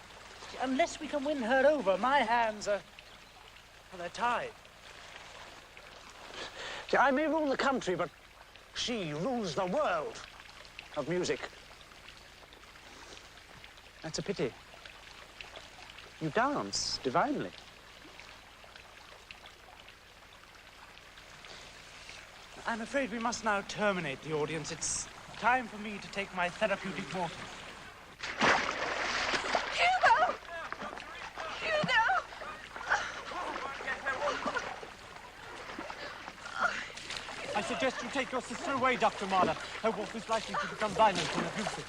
Unless we can win her over, my hands are... well, they're tied. See, I may rule the country, but she rules the world of music. That's a pity. You dance divinely. I'm afraid we must now terminate the audience. It's time for me to take my therapeutic mortem. Hugo! Hugo! I should suggest you take your sister away, Dr. Mahler. Her wolf is likely to become violent and abusive.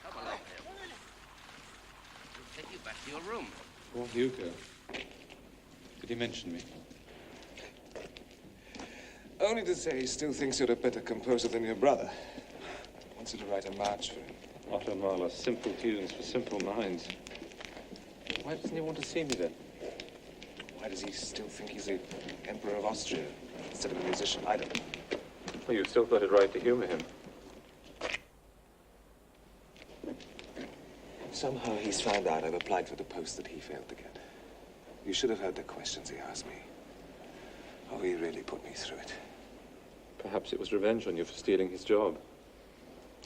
Come along, Bill. We'll take you back to your room. Poor Hugo. Did he mention me? Only to say he still thinks you're a better composer than your brother. Wants you to write a march for him. Otto Mahler, simple tunes for simple minds. Why doesn't he want to see me then? Why does he still think he's the Emperor of Austria instead of a musician? I don't know. Well, you still thought it right to humor him. Somehow he's found out I've applied for the post that he failed to get. You should have heard the questions he asked me. Oh, he really put me through it. Perhaps it was revenge on you for stealing his job.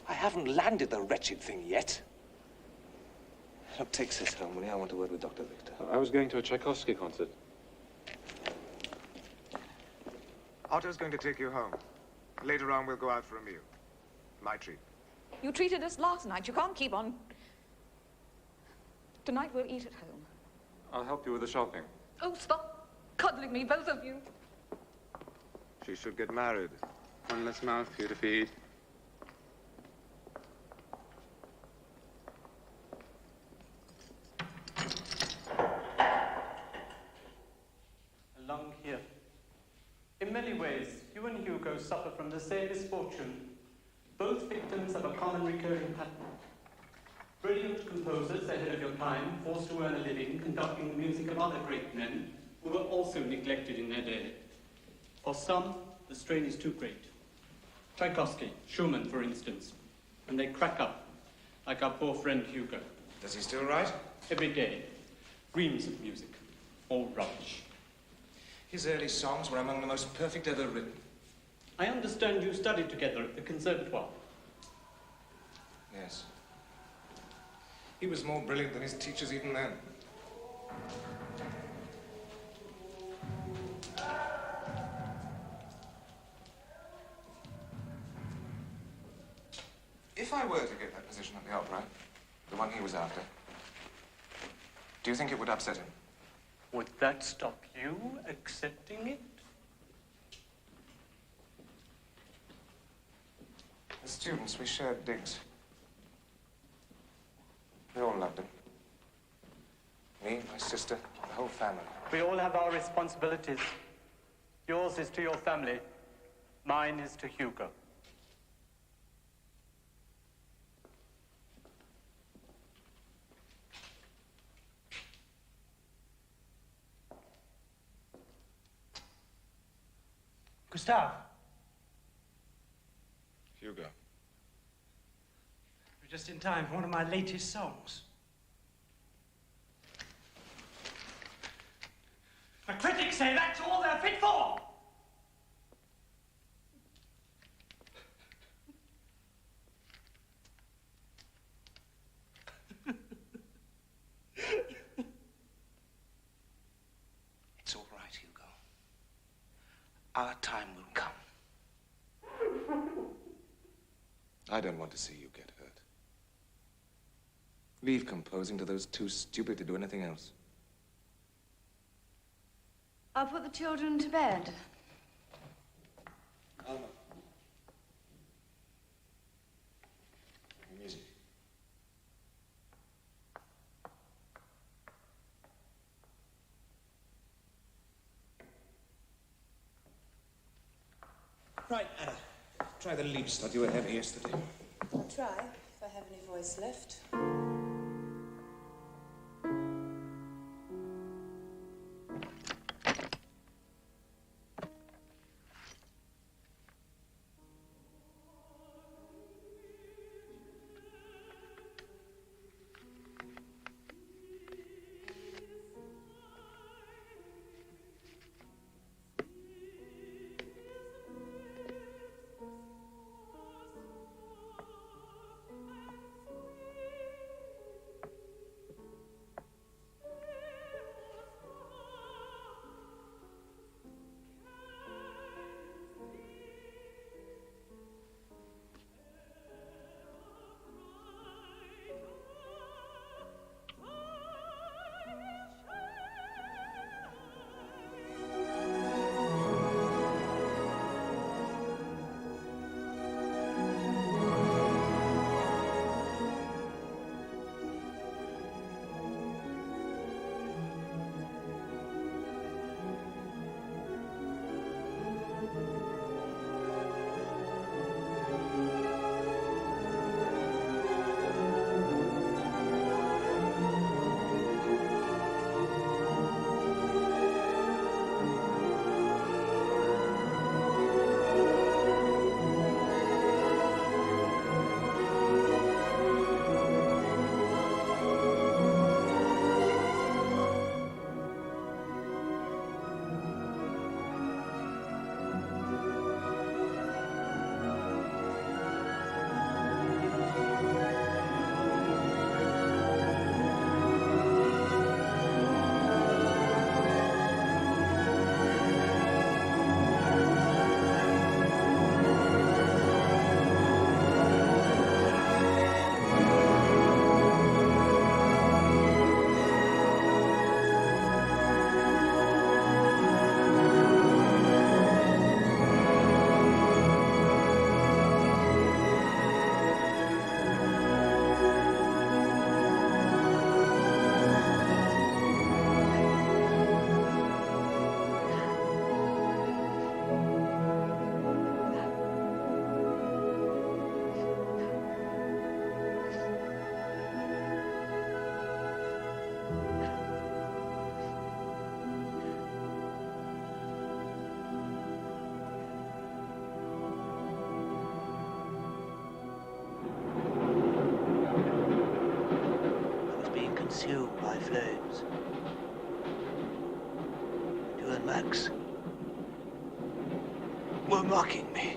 I haven't landed the wretched thing yet. Look, take this home, will you? I want to word with Dr. Victor. I was going to a Tchaikovsky concert. Otto's going to take you home. Later on, we'll go out for a meal. My treat. You treated us last night. You can't keep on. Tonight we'll eat at home. I'll help you with the shopping. Oh, stop cuddling me, both of you. She should get married. One less mouth for you to feed. Along here. In many ways, you and Hugo suffer from the same misfortune. Both victims of a common recurring pattern. Brilliant composers ahead of your time, forced to earn a living conducting the music of other great men who were also neglected in their day. For some, the strain is too great. Tchaikovsky, Schumann, for instance. And they crack up, like our poor friend Hugo. Does he still write? Every day. Reams of music. All rubbish. His early songs were among the most perfect ever written. I understand you studied together at the Conservatoire. Yes. He was more brilliant than his teachers even then. If I were to get that position at the opera, the one he was after, do you think it would upset him? Would that stop you accepting it? The students, we shared digs. We all loved him. Me, my sister, the whole family. We all have our responsibilities. Yours is to your family. Mine is to Hugo. Gustav. Hugo. You're just in time for one of my latest songs. The critics say that's all they're fit for. It's all right, Hugo. Our time will come. I don't want to see you get hurt. Leave composing to those too stupid to do anything else. I'll put the children to bed. Alma. Music. Right, Anna. Try the lead slot you were having yesterday. I'll try, if I have any voice left. consumed by flames. You and Max were mocking me.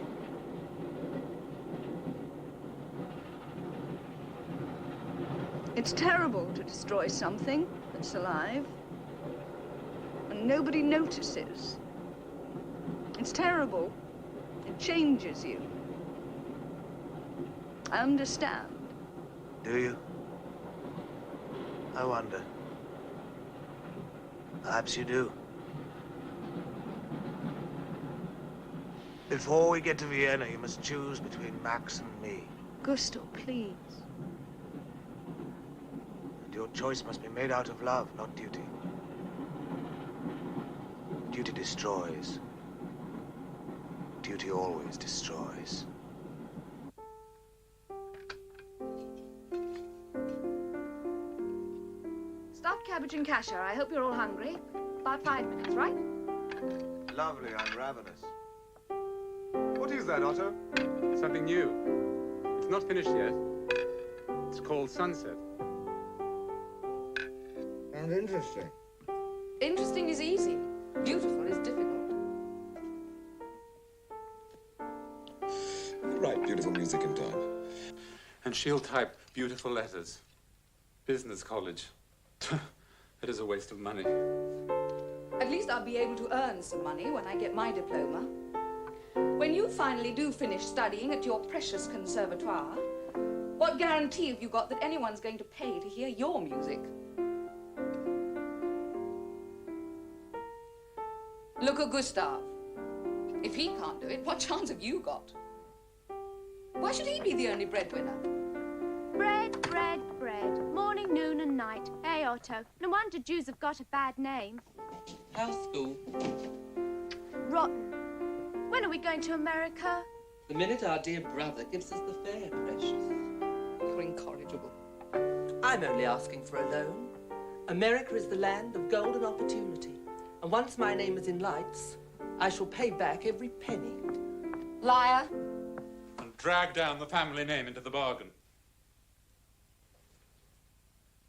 It's terrible to destroy something that's alive, and nobody notices. It's terrible. It changes you. I understand. Do you? I wonder. Perhaps you do. Before we get to Vienna, you must choose between Max and me. Gusto, please. And your choice must be made out of love, not duty. Duty destroys. Duty always destroys. Stuffed cabbage and kasher. I hope you're all hungry. About 5 minutes, right? Lovely, I'm ravenous. What is that, Otto? Something new. It's not finished yet. It's called Sunset. And interesting. Interesting is easy. Beautiful is difficult. You write beautiful music in time. And she'll type beautiful letters. Business college. That is a waste of money. At least I'll be able to earn some money when I get my diploma. When you finally do finish studying at your precious conservatoire, what guarantee have you got that anyone's going to pay to hear your music? Look at Gustav. If he can't do it, what chance have you got? Why should he be the only breadwinner? Bread, bread, bread. Morning, noon and night. Hey, Otto. No wonder Jews have got a bad name. How's school? Rotten. When are we going to America? The minute our dear brother gives us the fare, precious. You're incorrigible. I'm only asking for a loan. America is the land of golden opportunity. And once my name is in lights, I shall pay back every penny. Liar. And drag down the family name into the bargain.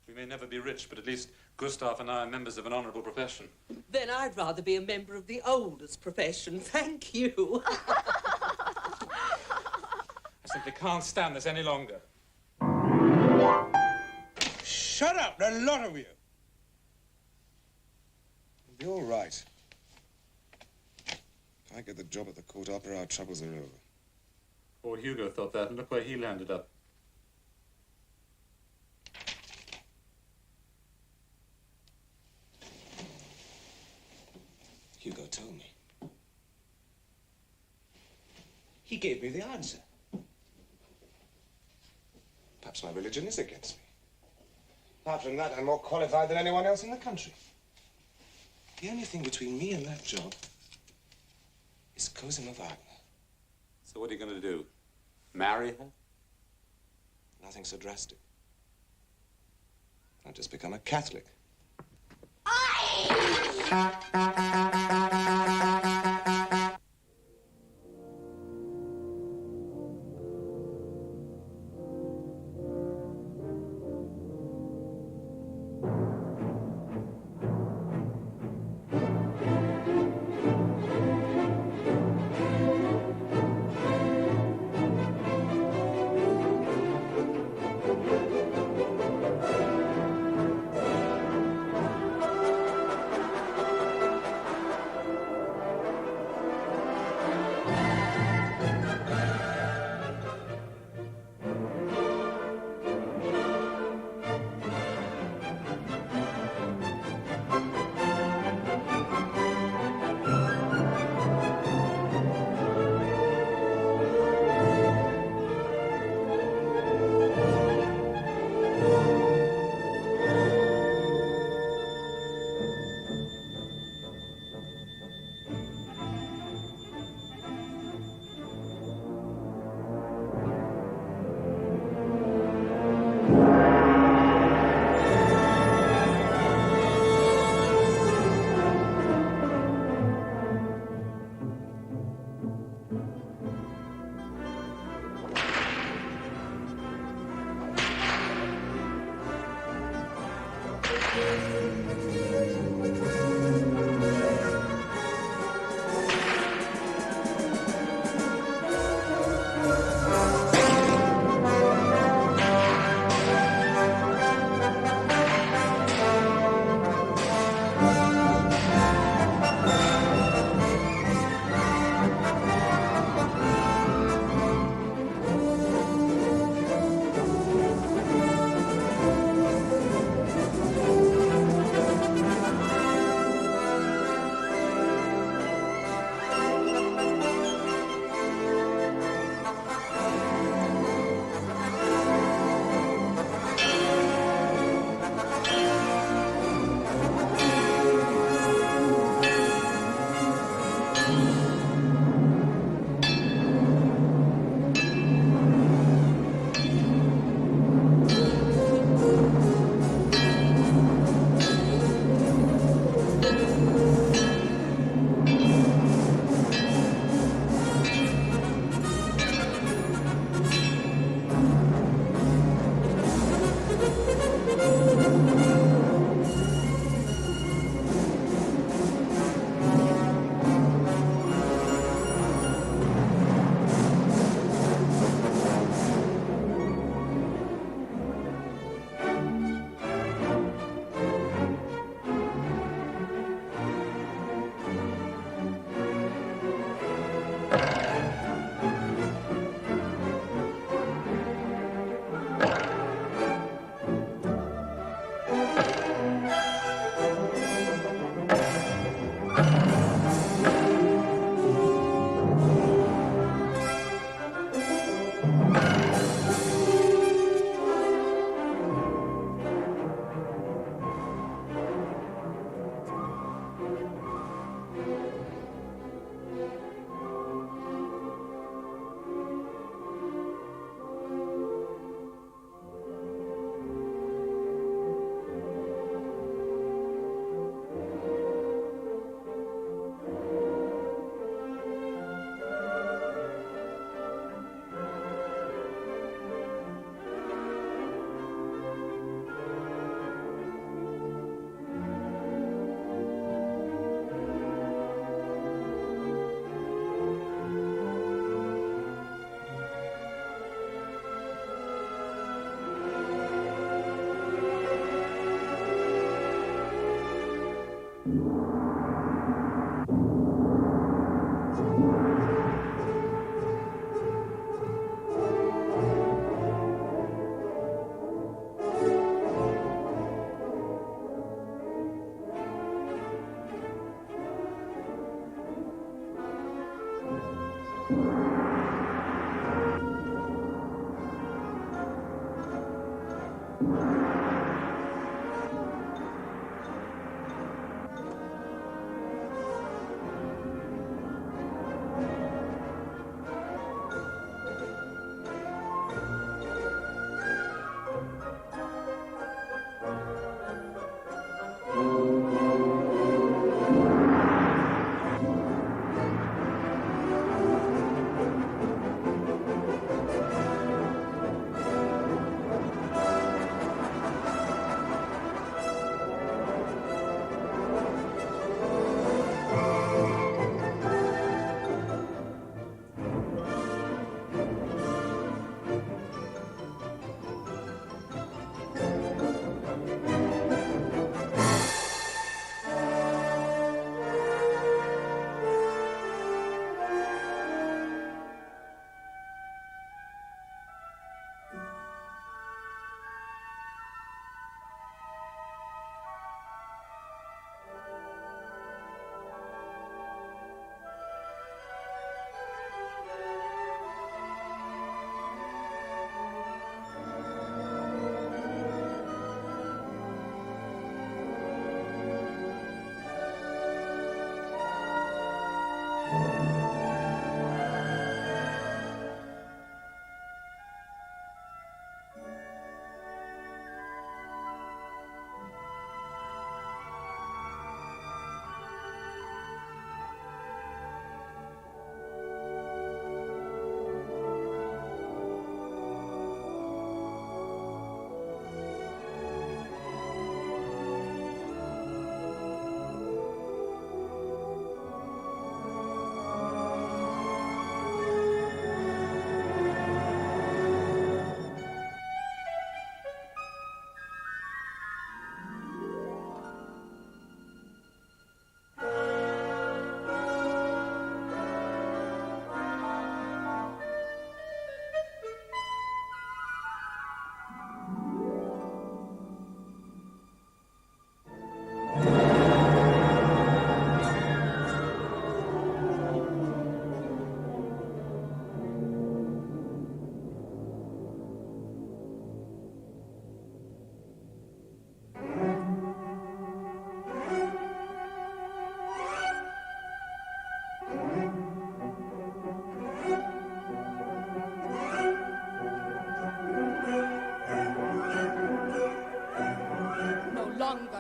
We may never be rich, but at least Gustav and I are members of an honourable profession. Then I'd rather be a member of the oldest profession. Thank you. I simply can't stand this any longer. Shut up, the lot of you. You'll be all right. If I get the job at the Court Opera, our troubles are over. Poor Hugo thought that, and look where he landed up. Hugo told me. He gave me the answer. Perhaps my religion is against me. Apart from that, I'm more qualified than anyone else in the country. The only thing between me and that job is Cosima Wagner. So what are you going to do? Marry her? Nothing so drastic. I'll just become a Catholic.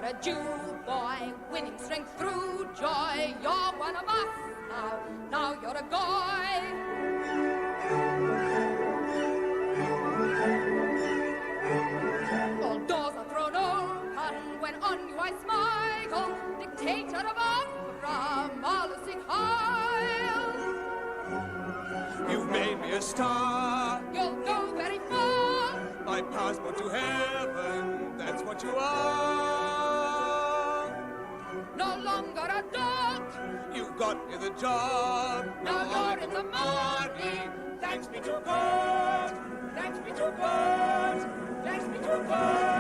A Jew boy, winning strength through joy. You're one of us now you're a guy. All doors are thrown open when on you I smile. Dictator of opera, Mahler sing Heil. You've made me a star. You'll go very far. My passport to heaven, that's what you are. No longer a duck. You've got got me the job. Now, Lord, in the morning, thanks be to God. Thanks be to God. Thanks be to God.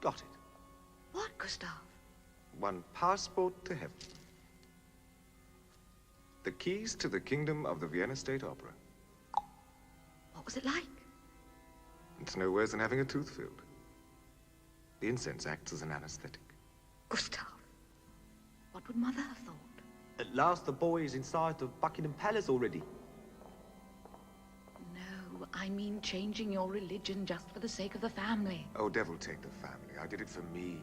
Got it. What, Gustav? One passport to heaven. The keys to the kingdom of the Vienna State Opera. What was it like? It's no worse than having a tooth filled. The incense acts as an anesthetic. Gustav, what would Mother have thought? At last the boy is inside the Buckingham Palace already. No, I mean changing your religion just for the sake of the family. Oh, devil take the family. I did it for me.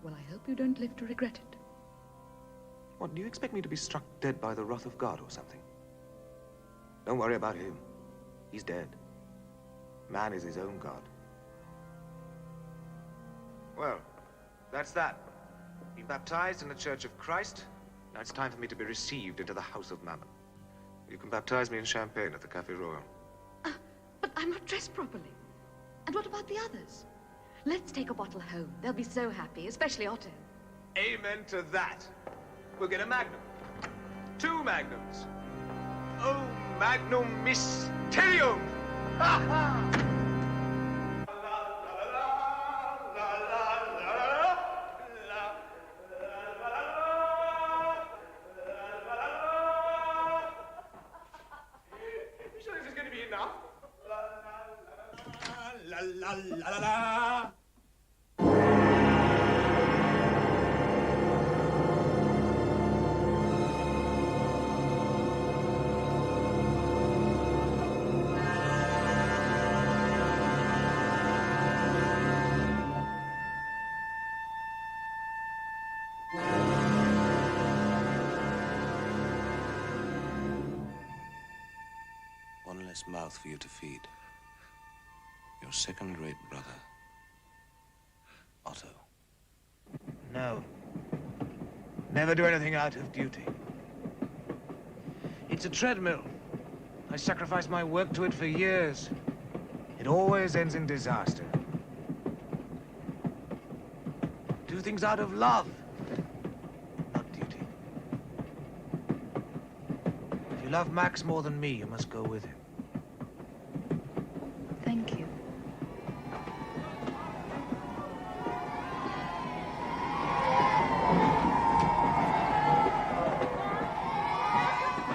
Well, I hope you don't live to regret it. What, do you expect me to be struck dead by the wrath of God or something? Don't worry about him. He's dead. Man is his own God. Well, that's that. Been baptized in the Church of Christ. Now it's time for me to be received into the House of Mammon. You can baptize me in champagne at the Café Royal. But I'm not dressed properly. And what about the others? Let's take a bottle home. They'll be so happy, especially Otto. Amen to that. We'll get a magnum. 2 magnums. Oh, magnum mysterium! Ha ha! You sure this is going to be enough? La la la la la. One less mouth for you to feed. Your second-rate brother, Otto. No. Never do anything out of duty. It's a treadmill. I sacrificed my work to it for years. It always ends in disaster. Do things out of love, not duty. If you love Max more than me, you must go with him. Thank you.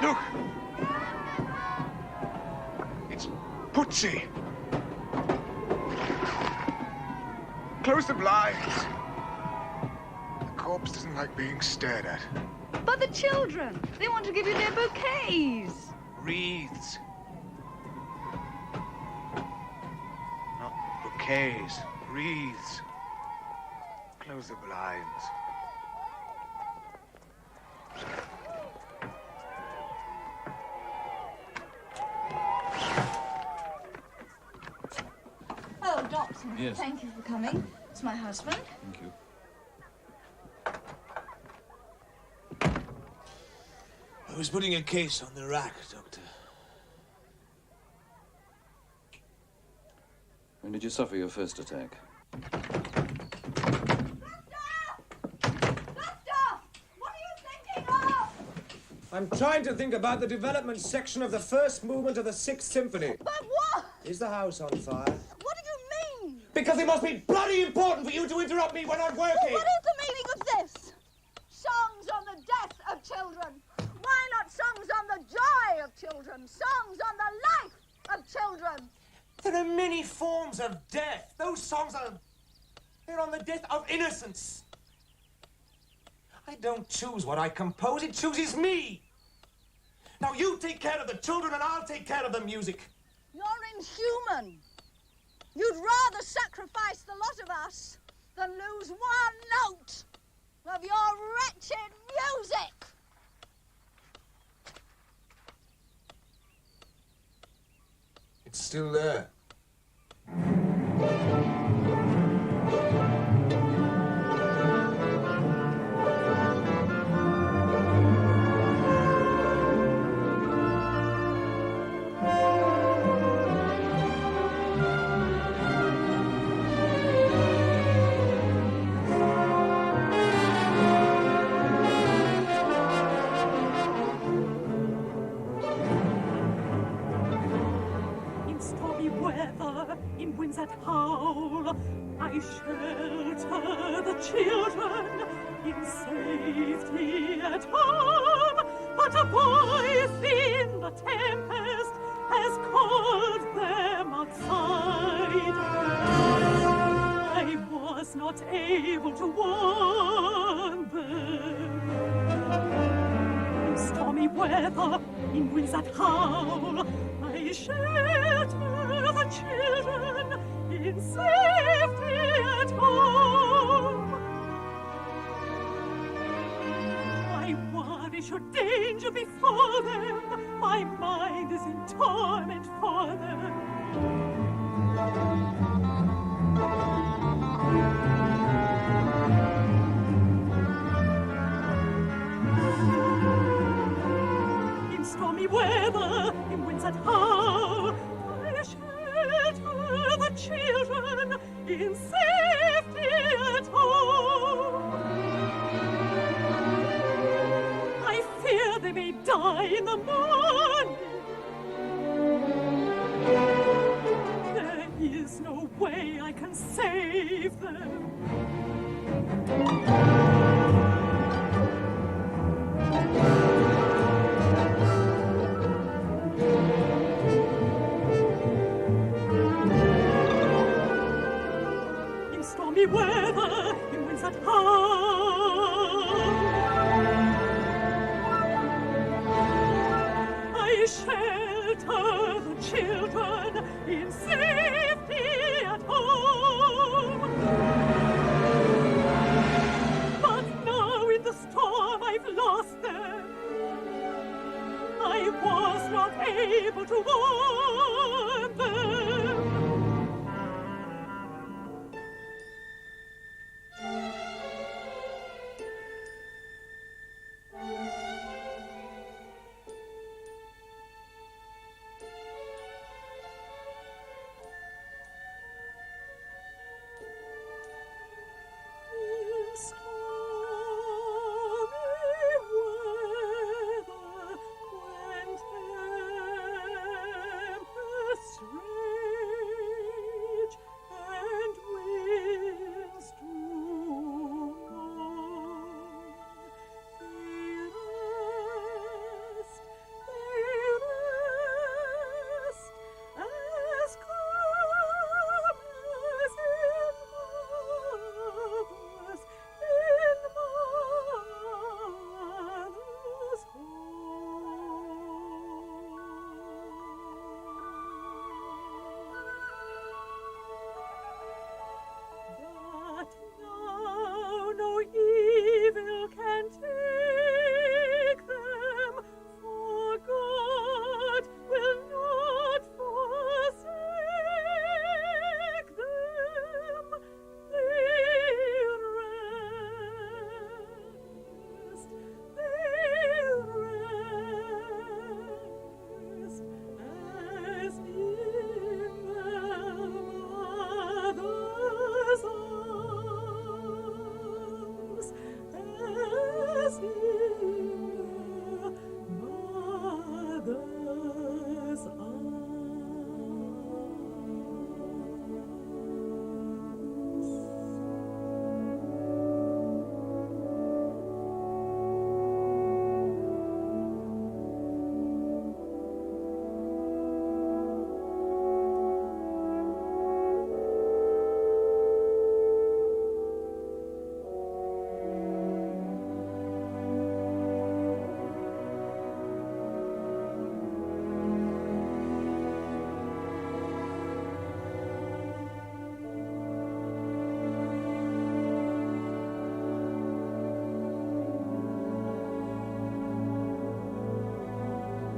Look! It's Putzi. Close the blinds. The corpse doesn't like being stared at. But the children, they want to give you their bouquets. Wreaths. Not bouquets, wreaths. Close the blinds. Oh, Doctor. Yes. Thank you for coming. It's my husband. Thank you. I was putting a case on the rack, Doctor. When did you suffer your first attack? I'm trying to think about the development section of the first movement of the 6th Symphony. But what? Is the house on fire? What do you mean? Because it must be bloody important for you to interrupt me when I'm working! What is the meaning of this? Songs on the death of children. Why not songs on the joy of children? Songs on the life of children? There are many forms of death. Those songs they're on the death of innocence. I don't choose what I compose, it chooses me. Now you take care of the children and I'll take care of the music. You're inhuman. You'd rather sacrifice the lot of us than lose one note of your wretched music. It's still there. In winds that howl, I shelter the children in safety at home. But a voice in the tempest has called them outside. I was not able to warn them. In stormy weather, in winds that howl, I shelter the children in safety at home. I worry should danger befall them, my mind is in torment for them. In stormy weather, in winds that howl, I shelter the children in safety at home. I fear they may die in the morning. There is no way I can save them. Stormy weather, in winds that howl, I shelter the children in safety at home. But now in the storm I've lost them. I was not able to warn them.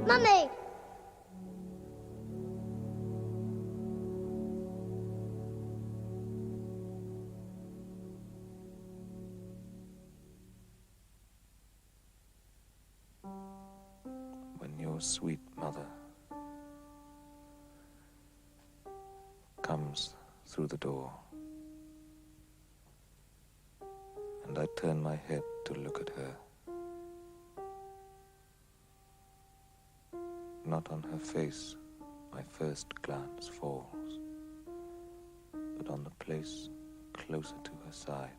Mummy! When your sweet mother comes through the door, and I turn my head to look at her, not on her face my first glance falls, but on the place closer to her side,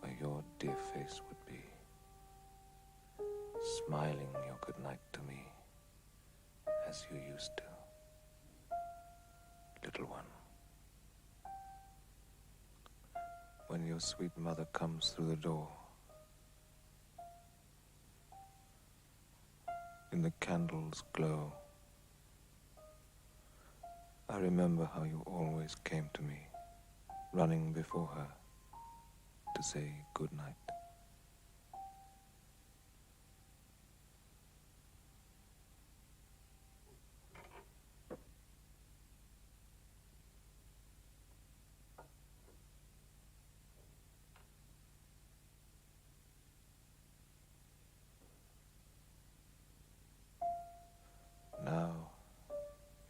where your dear face would be, smiling your goodnight to me, as you used to, little one. When your sweet mother comes through the door, in the candle's glow, I remember how you always came to me, running before her to say good night. Now,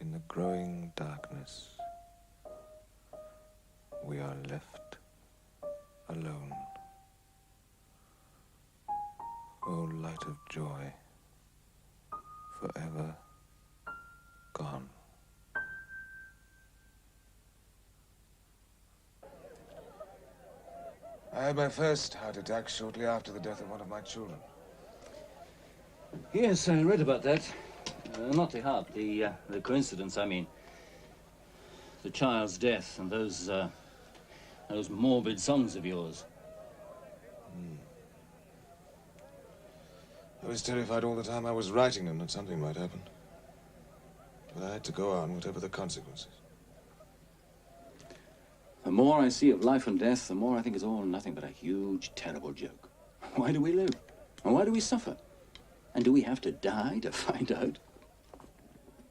in the growing darkness, we are left alone. O light of joy, forever gone. I had my first heart attack shortly after the death of one of my children. Yes, I read about that. Not the heart, the coincidence, I mean. The child's death and those morbid songs of yours. I was terrified all the time I was writing them that something might happen. But I had to go on, whatever the consequences. The more I see of life and death, the more I think it's all nothing but a huge, terrible joke. Why do we live? And why do we suffer? And do we have to die to find out?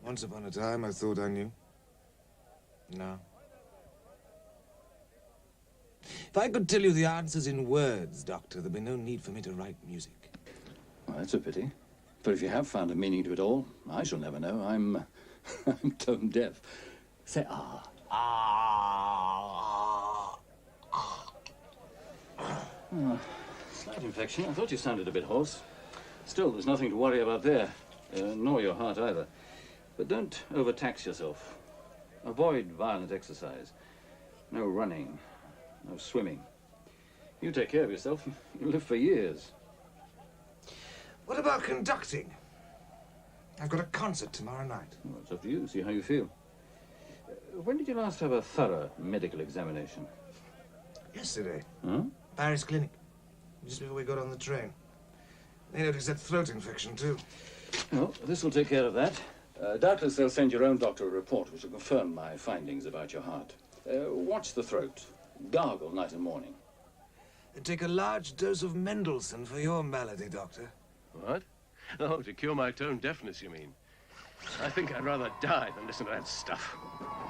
Once upon a time, I thought I knew. No. If I could tell you the answers in words, Doctor, there'd be no need for me to write music. Well, that's a pity. But if you have found a meaning to it all, I shall never know. I'm tone deaf. Say ah. Oh, slight infection. I thought you sounded a bit hoarse. Still, there's nothing to worry about there, nor your heart either. But don't overtax yourself. Avoid violent exercise. No running, no swimming. You take care of yourself, you'll live for years. What about conducting? I've got a concert tomorrow night. Well, it's up to you. See how you feel. When did you last have a thorough medical examination? Yesterday. Huh? Paris Clinic. Just before we got on the train. They noticed that throat infection, too. Well, this will take care of that. Doubtless they'll send your own doctor a report which will confirm my findings about your heart. Watch the throat. Gargle night and morning. Take a large dose of Mendelssohn for your malady, Doctor. What? Oh, to cure my tone deafness, you mean? I think I'd rather die than listen to that stuff.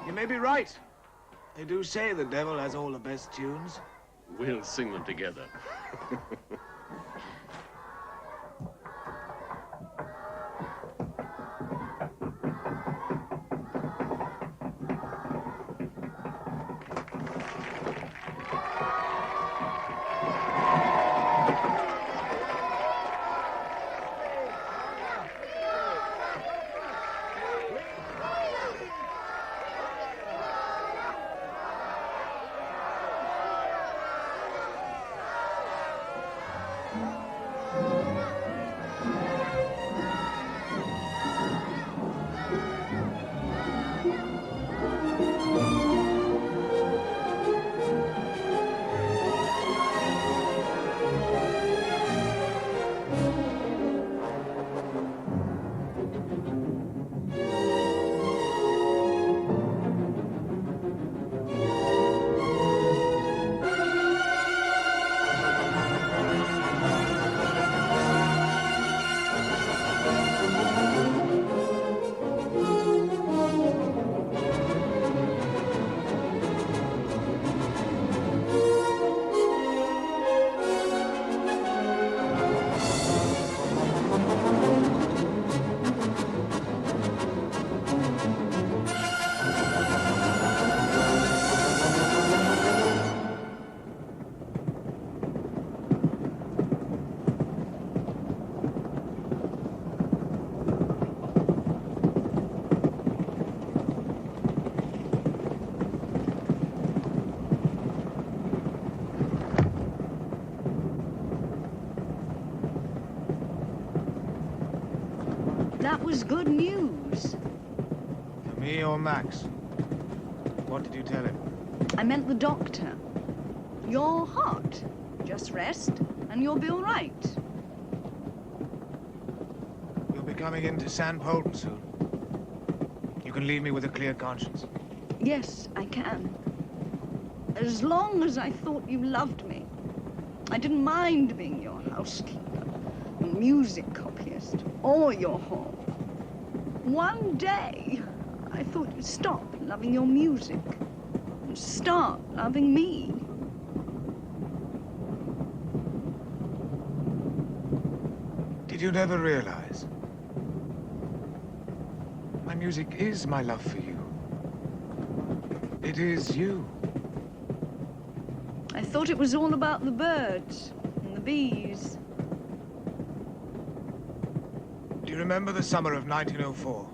You may be right. They do say the devil has all the best tunes. We'll sing them together. was good news. For me or Max? What did you tell him? I meant the doctor. You're hot. Just rest, and you'll be all right. You'll be coming into San Polten soon. You can leave me with a clear conscience. Yes, I can. As long as I thought you loved me. I didn't mind being your housekeeper, your music copyist, or your whore. One day, I thought you'd stop loving your music and start loving me. Did you never realize? My music is my love for you. It is you. I thought it was all about the birds and the bees. Do you remember the summer of 1904?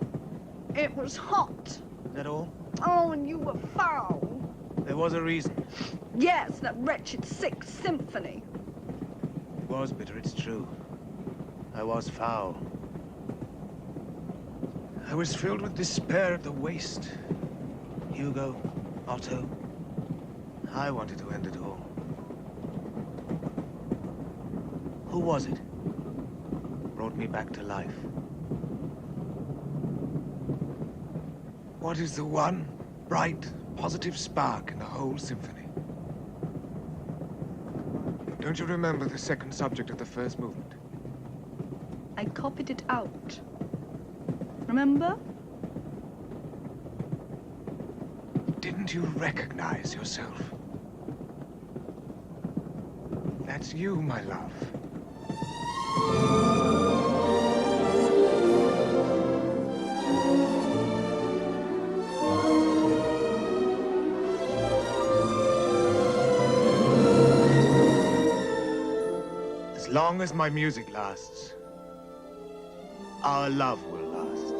It was hot. Is that all? Oh, and you were foul. There was a reason. Yes, that wretched Sixth Symphony. It was bitter, it's true. I was foul. I was filled with despair at the waste. Hugo, Otto. I wanted to end it all. Who was it? Brought me back to life. What is the one bright, positive spark in the whole symphony? Don't you remember the second subject of the first movement? I copied it out. Remember? Didn't you recognize yourself? That's you, my love. As long as my music lasts, our love will last.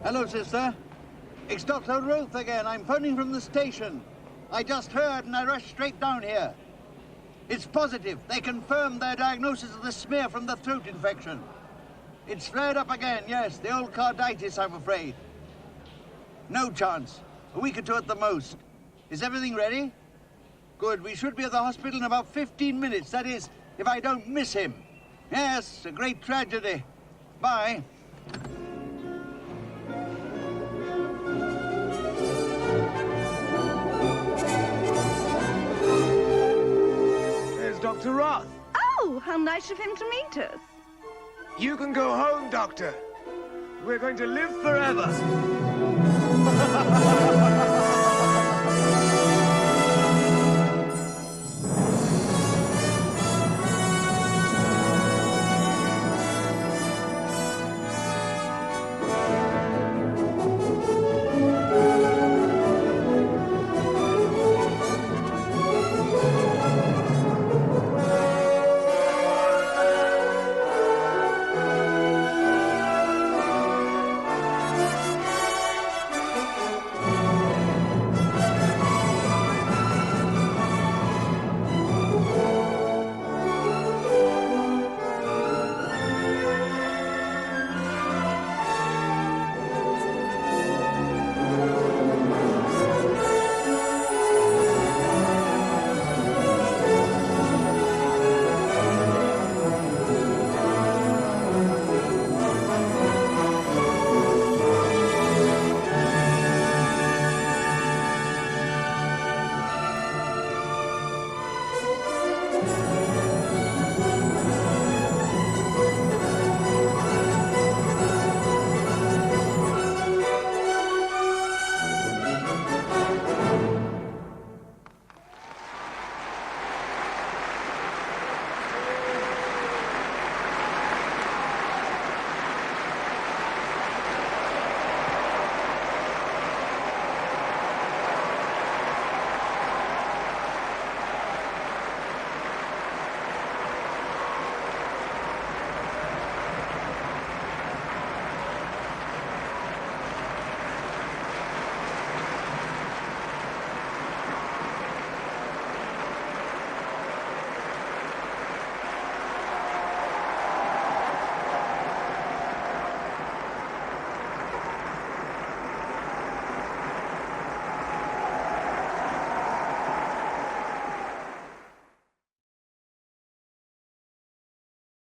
Hello, sister. It's Dr. Roth again. I'm phoning from the station. I just heard and I rushed straight down here. It's positive. They confirmed their diagnosis of the smear from the throat infection. It's flared up again, yes. The old carditis, I'm afraid. No chance. A week or two at the most. Is everything ready? Good. We should be at the hospital in about 15 minutes. That is, if I don't miss him. Yes, a great tragedy. Bye. Dr. Roth. Oh, how nice of him to meet us. You can go home, Doctor. We're going to live forever.